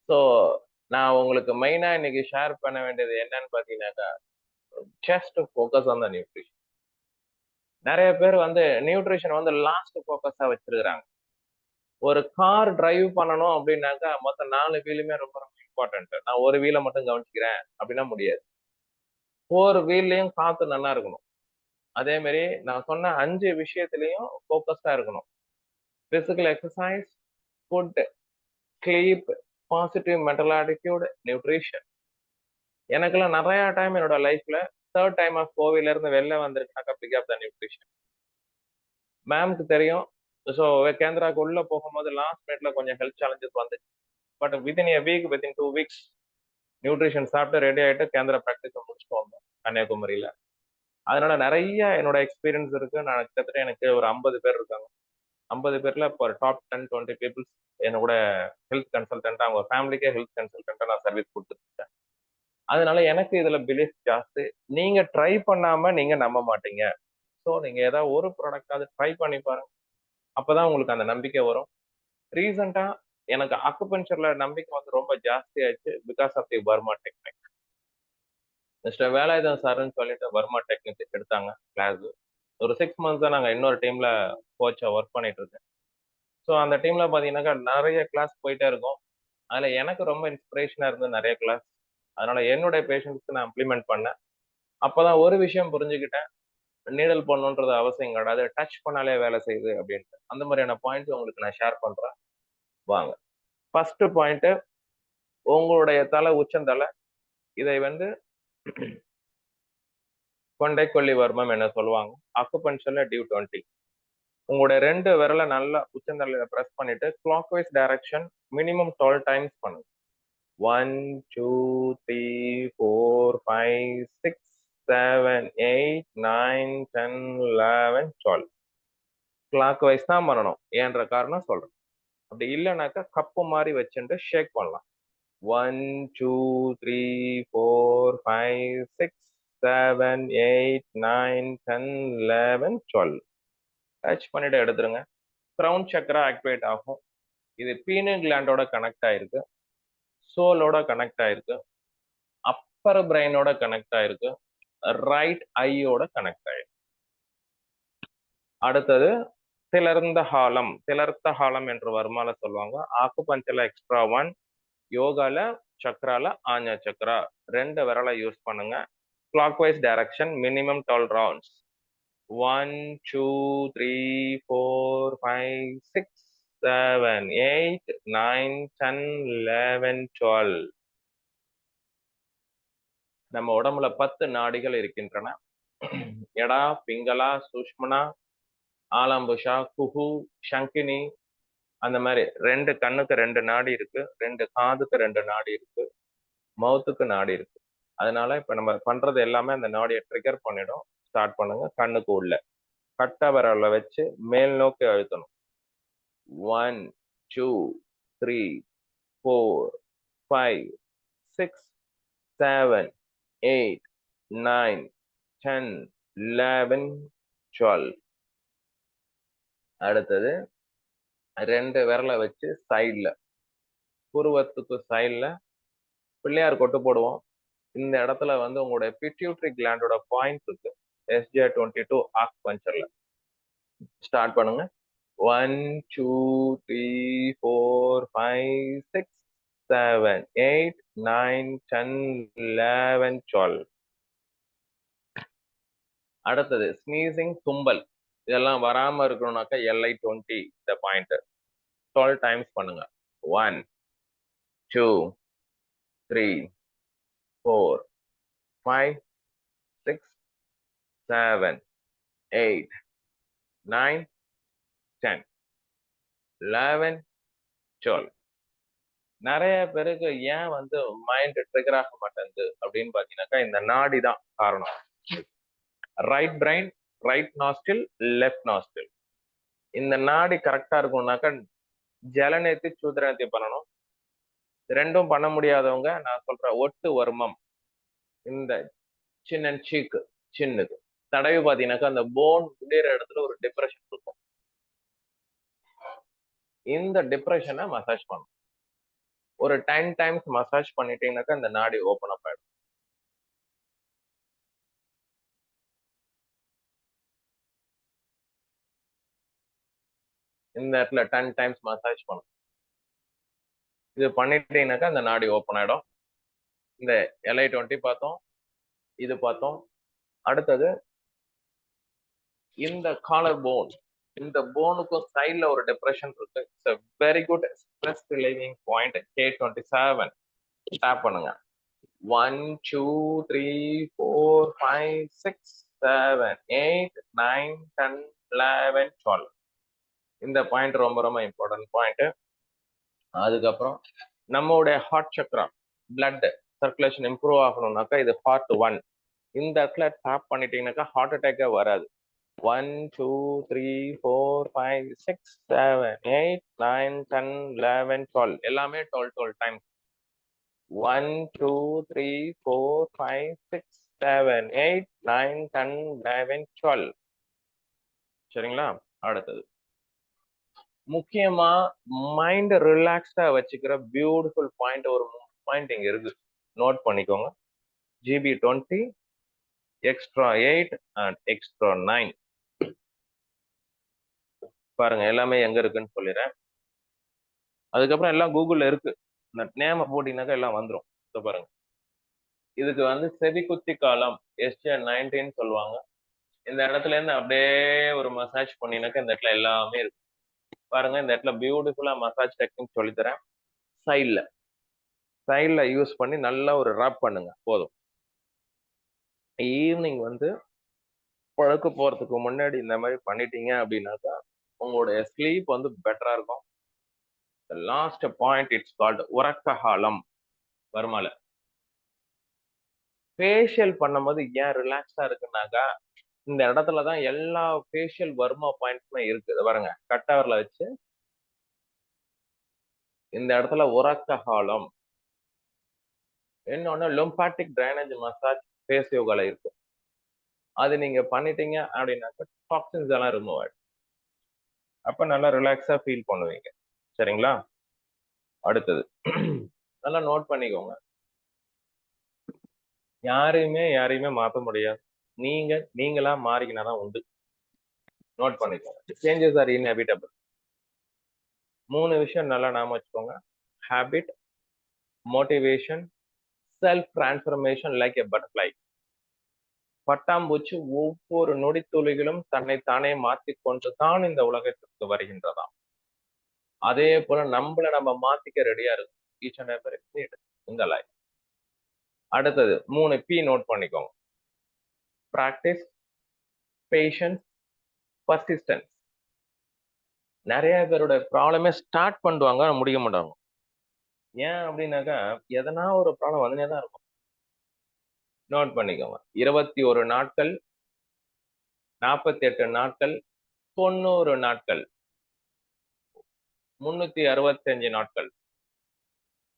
ஸோ நான் உங்களுக்கு மெயினா இன்னைக்கு ஷேர் பண்ண வேண்டியது என்னன்னு பார்த்தீங்கன்னாக்கா, just focus on the nutrition. நிறைய பேர் வந்து நியூட்ரிஷன் வந்து லாஸ்ட் ஃபோக்கஸா வச்சிருக்கிறாங்க. ஒரு கார் டிரைவ் பண்ணணும் அப்படின்னாக்கா மொத்தம் 4 வீலுமே ரொம்ப ரொம்ப இம்பார்ட்டன்ட். நான் ஒரு வீலை மட்டும் கவனிச்சுக்கிறேன் அப்படின்னா முடியாது. 4 வீல்லையும் காத்து நல்லா இருக்கணும். அதே மாதிரி நான் சொன்ன 5 விஷயத்திலையும் ஃபோக்கஸ்டா இருக்கணும். Physical exercise, food, sleep, positive mental attitude, nutrition. எனக்கெல்லாம் நிறைய டைம் என்னோட லைஃப்ல தேர்ட் டைம் ஆஃப் கோவிட்ல இருந்து வெளில வந்திருக்காங்க பிக் ஆஃப் த நியூட்ரிஷன். மேம்க்கு தெரியும். ஸோ கேந்திராக்கு உள்ள போகும்போது லாஸ்ட் மினிட்ல கொஞ்சம் ஹெல்த் சேலஞ்சஸ் வந்துச்சு. But within a week, within 2 weeks nutrition சாப்பிட்டு ரெடி ஆகிட்டு கேந்திரா ப்ராக்டிஸை முடிச்சுட்டு வந்தோம் கன்னியாகுமரியில. அதனால நிறைய என்னோட எக்ஸ்பீரியன்ஸ் இருக்கு. நான் கிட்டத்தட்ட எனக்கு ஒரு 50 பேர் இருக்காங்க. 50 பேர்ல இப்போ டாப் 10-20 பீப்புள்ஸ் என்னோட ஹெல்த் கன்சல்டன்ட், அவங்க ஃபேமிலிக்கே ஹெல்த் கன்சல்டன்ட்டா நான் சர்வீஸ் கொடுத்துருக்கேன். அதனால எனக்கு இதுல பிலீஃப் ஜாஸ்தி. நீங்க ட்ரை பண்ணாம நீங்க நம்ப மாட்டீங்க. ஸோ நீங்க ஏதாவது ஒரு ப்ராடக்டாவது ட்ரை பண்ணி பாருங்க. அப்பதான் உங்களுக்கு அந்த நம்பிக்கை வரும். ரீசெண்டா எனக்கு அக்குபஞ்சர்ல நம்பிக்கை வந்து ரொம்ப ஜாஸ்தி ஆயிடுச்சு because of the varma technique. Mister Velayudham சார்ன்னு சொல்லிட்டு பர்மா டெக்னிக் எடுத்தாங்க கிளாஸ். ஒரு 6 months தான் நாங்கள் இன்னொரு டீம்ல கோச்சா ஒர்க் பண்ணிட்டு இருக்கேன். ஸோ அந்த டீம்ல பார்த்தீங்கன்னாக்கா நிறைய கிளாஸ் போயிட்டே இருக்கும். அதுல எனக்கு ரொம்ப இன்ஸ்பிரேஷனா இருந்தது நிறைய கிளாஸ். அதனால என்னுடைய பேஷண்ட்ஸ்க்கு நான் இம்ப்ளிமெண்ட் பண்ணேன். அப்பதான் ஒரு விஷயம் புரிஞ்சுக்கிட்டேன். நீடல் பண்ணணுன்றது அவசியம் கிடையாது, டச் பண்ணாலே வேலை செய்யுது அப்படின்ட்டு. அந்த மாதிரியான பாயிண்ட்ஸ் உங்களுக்கு நான் ஷேர் பண்றேன். வாங்க. ஃபர்ஸ்ட் பாயிண்ட், உங்களுடைய தலை உச்சந்தலை. இதை வந்து கொண்டை கொல்லி வர்மம் என்ன சொல்லுவாங்க, அக்குபஞ்சர்ல டியூ 20. உங்களுடைய 2 விரலை நல்லா உச்சந்தலையில பிரஸ் பண்ணிட்டு clockwise direction minimum 12 times பண்ணுங்க. 1 2 3 4 5 6 7 8 9 10 11 12. கிளாக் வைஸ் தான் பண்ணணும். ஏன்ற காரணம் சொல்றேன். அப்படி இல்லைனாக்கா கப்பு மாதிரி வச்சுட்டு ஷேக் பண்ணலாம். 1 2 3 4 5 6 7 8 9 10 11 12. டச் பண்ணிட்டு எடுத்துருங்க. கிரவுன் சக்கரா ஆக்டிவேட் ஆகும். இது பீனல் கிளாண்டோட கனெக்ட் ஆயிருக்கு, சோலோட கனெக்ட் ஆயிருக்கு, அப்பர் பிரெயினோட கனெக்ட் ஆயிருக்கு, ரைட் ஐயோட கனெக்ட் ஆயிருக்கு. அடுத்தது திலர்ந்த ஹாலம். திலர்த்த ஹாலம் என்று வர்மால சொல்லுவாங்க. ஆக்குபஞ்சர்ல எக்ஸ்ட்ரா 1, யோகால சக்ரால ஆஞ்சா சக்ரா 2 விரலை யூஸ் பண்ணுங்க. Clockwise direction minimum 12 rounds. 1 2 3 4 5 6 7 8 9 10 11 12. நம்ம உடம்புல 10 நாடிகள் இருக்கின்றன. எடா, பிங்களா, சுஷ்மனா, ஆலம்புஷா, குஹு, சங்கினி. அந்த மாதிரி 2 கண்ணுக்கு 2 நாடி இருக்கு, 2 காதுக்கு 2 நாடி இருக்கு, மவுத்துக்கு நாடி இருக்கு. அதனால இப்ப நம்ம பண்றது எல்லாமே அந்த நாடியை ட்ரிகர் பண்ணிடும். ஸ்டார்ட் பண்ணுங்க. கண்ணுக்கு உள்ள கட்டை விரலை வச்சு மேல் நோக்கி அழுத்தணும். 1 2 3 4 5 6 7 8 9 10 11 12. அடுத்தது 2 விரலை வச்சு சைட்ல, புருவத்துக்கு சைட்ல பிள்ளையார் கொட்டு போடுவோம். இந்த இடத்துல வந்து உங்களுடைய பிட்யூட்டரி கிளாண்டோட பாயிண்ட் இருக்கு. SJ22 ஆக்குபஞ்சர்ல ஸ்டார்ட் பண்ணுங்க. 1 2 3 4 5 6 7 8 9 10 11 12. அடுத்தது ஸ்னீசிங், தும்பல். இதெல்லாம் வராம இருக்கணும்னாக்கா LI20 இந்த பாயிண்ட் 12 டைம்ஸ் பண்ணுங்க. 1 2 3 4 5, 6, 7, 8, 9, 10, 11, 12. நிறைய பேருக்கு ஏன் வந்து மைண்ட் ட்ரிகர் ஆக மாட்டேங்குது அப்படின்னு பாத்தீங்கன்னாக்கா இந்த நாடி தான் காரணம். Right brain, right நாஸ்டில், left நாஸ்டில். இந்த நாடி கரெக்டா இருக்கும்னாக்கா ஜலநேத்தி சூத்திரநேத்தி பண்ணணும். ரெண்டும் பண்ண முடியாதவங்க நான் சொல்ற ஒட்டு வருமம், இந்த சின்ன சீக்கு சின்னது தடவி பாத்தீங்கன்னாக்கா அந்த போன் முடிகிற இடத்துல ஒரு டிப்ரெஷன் இருக்கும். இந்த டிப்ரெஷனை மசாஜ் பண்ணும். ஒரு 10 டைம்ஸ் மசாஜ் பண்ணிட்டீங்கன்னாக்கா இந்த நாடி ஓப்பன் அப் ஆயிடும். இந்த இடத்துல 10 டைம்ஸ் மசாஜ் பண்ணும். இது பண்ணிட்டீங்கன்னாக்கா இந்த நாடி ஓப்பன் ஆயிடும். இந்த LI20 பார்த்தோம், இது பார்த்தோம். அடுத்தது இந்த காலர் போன், இந்த போனுக்கும் சைட்ல ஒரு டிப்ரெஷன் இருக்கு. It's a very good stress relieving point. K27 டேப் பண்ணுங்க. 1 2 3 4 5 6 7 8 9 10 11 12. இந்த பாயிண்ட் ரொம்ப ரொம்ப இம்பார்ட்டன்ட் பாயிண்ட். அதுக்கப்புறம் நம்மளுடைய heart chakra, blood circulation improve ஆகணும்னாக்கா இது பார்ட் 1. இந்த இடத்துல டேப் பண்ணிட்டீங்கன்னாக்கா ஹார்ட் அட்டாக்கே வராது. 1 2 3 4 5 6 7 8 9 10 11 12 எல்லாமே 12 டைம்ஸ். 1 2 3 4 5 6 7 8 9 10 11 12. சரிங்களா? அடுத்தது முக்கியமா மைண்ட் ரிலாக்ஸ்டா வச்சுக்கிற பியூட்டிஃபுல் பாயிண்ட் ஒரு பாயிண்ட் இங்க இருக்கு, நோட் பண்ணிக்கோங்க. GB20, extra 8 and extra 9. பாருங்க எல்லாமே எங்க இருக்குன்னு சொல்லிடுறேன். அதுக்கப்புறம் எல்லாம் கூகுள்ல இருக்கு. இந்த நேம போட்டீங்கன்னாக்கா எல்லாம் வந்துடும். பாருங்க, இதுக்கு வந்து செவிக்குத்தி காலம் SJ19 சொல்லுவாங்க. இந்த இடத்துல இருந்து அப்படியே ஒரு மசாஜ் பண்ணினாக்கா இந்த இடத்துல எல்லாமே இருக்கு. பாருங்க இந்த இடத்துல பியூட்டிஃபுல்லா மசாஜ் டெக்னிக் சொல்லித்தரேன். சைட்ல யூஸ் பண்ணி நல்லா ஒரு ரப் பண்ணுங்க போதும். ஈவினிங் வந்து பழக்க போறதுக்கு முன்னாடி இந்த மாதிரி பண்ணிட்டீங்க அப்படின்னாக்கா உங்களுடைய ஸ்லீப் வந்து பெட்டரா இருக்கும். லாஸ்ட் பாயிண்ட் இட்ஸ் கால்ட் உறக்ககாலம். வருமால ஃபேஷியல் பண்ணும்போது ஏன் ரிலாக்ஸா இருக்குன்னாக்கா இந்த இடத்துலதான் எல்லா ஃபேஷியல் வர்மா பாயிண்ட்ஸுமே இருக்கு. பாருங்க கட்டவரில் வச்சு இந்த இடத்துல உறக்ககாலம். இன்னொன்னு லிம்பாட்டிக் ட்ரைனேஜ் மசாஜ் ஃபேஸ் யோகால இருக்கு. அது நீங்க பண்ணிட்டீங்க அப்படின்னாக்கா டாக்ஸின்ஸ் எல்லாம் ரிமூவ் ஆயிடும். அப்ப நல்லா ரிலாக்ஸா ஃபீல் பண்ணுவீங்க. சரிங்களா? அடுத்தது நல்லா நோட் பண்ணிக்கோங்க. யாரையுமே மாற்ற முடியாது. நீங்களா மாறிக்கினாதான் உண்டு. நோட் பண்ணிக்கோங்க. Changes R inevitable. 3 விஷயம் நல்லா நாம வச்சுக்கோங்க. Habit, motivation, self transformation like a butterfly. பட்டாம்பூச்சி ஒவ்வொரு நொடித்துளிகளும் தன்னை தானே மாற்றிக்கொண்டு தான் இந்த உலகத்திற்கு வருகின்றதாம். அதே போல நம்மள நம்ம மாத்திக்க ரெடியா இருக்கும். ஈச் அண்ட் எவரி மினிட் இந்த லைஃப். அடுத்தது 3 P நோட் பண்ணிக்கோங்க. Practice, patience, persistence. நிறைய பேரோட ப்ராப்ளமே ஸ்டார்ட் பண்ணுவாங்க, முடிக்க மாட்டாங்க. ஏன் அப்படின்னாக்கா எதனா ஒரு ப்ராப்ளம் வந்துனே தான் இருக்கும். நோட் பண்ணிக்கோங்க. 21 நாட்கள், 48 நாட்கள், 90 நாட்கள், 365 நாட்கள்.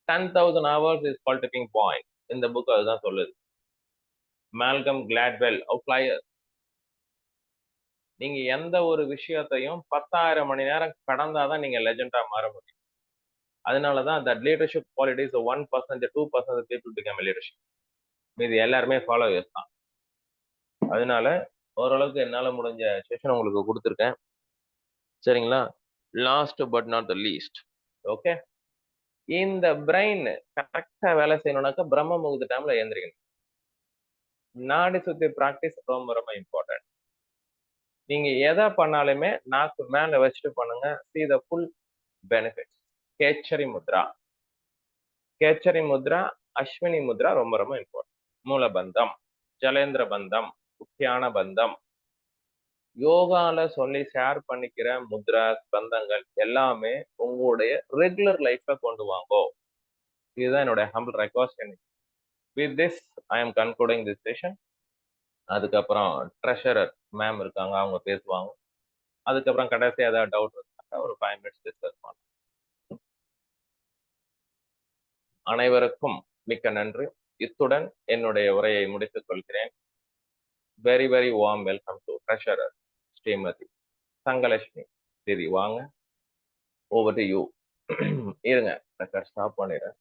10,000 hours is called tipping point. இந்த புக் அதுதான் சொல்லுது. Malcolm Gladwell, outlier. நீங்க எந்த ஒரு விஷயத்தையும் 10,000 மணி நேரம் கடந்தாதான் நீங்க லெஜெண்டா மாற முடியும். அதனாலதான் that leadership qualities 1%, 2% people become a leadership. மீது எல்லாருமே ஃபாலோவர்ஸ் தான். அதனால ஓரளவுக்கு என்னால முடிஞ்ச செஷன் உங்களுக்கு கொடுத்துருக்கேன். சரிங்களா? Last but not the least. Okay, இந்த பிரெயின் கரெக்டா வேலை செய்யணும்னாக்கா பிரம்ம முகூர்த்த டைம்ல எழுந்திரிக்கணும். நாடி சுத்தி பிராக்டிஸ் ரொம்ப ரொம்ப இம்பார்ட்டன்ட். நீங்க எதை பண்ணாலுமே நாக்கு மேல வச்சுட்டு பண்ணுங்க. see the full benefits. கேச்சரி Mudra, கேச்சரி Mudra, Ashwini Mudra ரொம்ப ரொம்ப இம்பார்ட்டன்ட். மூலபந்தம், ஜலேந்திர பந்தம், உத்தியான பந்தம், யோகால சொல்லி ஷேர் பண்ணிக்கிற முத்ரா பந்தங்கள் எல்லாமே உங்களுடைய ரெகுலர் லைஃப்ல கொண்டு வாங்கோ. இதுதான் என்னோட humble request. With this I am concluding this session. அதுக்கப்புறம் ட்ரெஷரர் மேம் இருக்காங்க, அவங்க பேசுவாங்க. அதுக்கப்புறம் கடைசி ஏதாவது டவுட் இருந்தா ஒரு 5 minutes டிஸ்கஸ் பண்ணலாம். அனைவருக்கும் மிக்க நன்றி. இத்துடன் என்னுடைய உரையை முடித்துக் கொள்கிறேன். Very very warm welcome to treasurer Shrimati Thangalakshmi Devi. வாங்க, ஓவர் டு யூ. இருங்க, ரெக்கார்ட் ஸ்டாப் பண்ணிடுறேன்.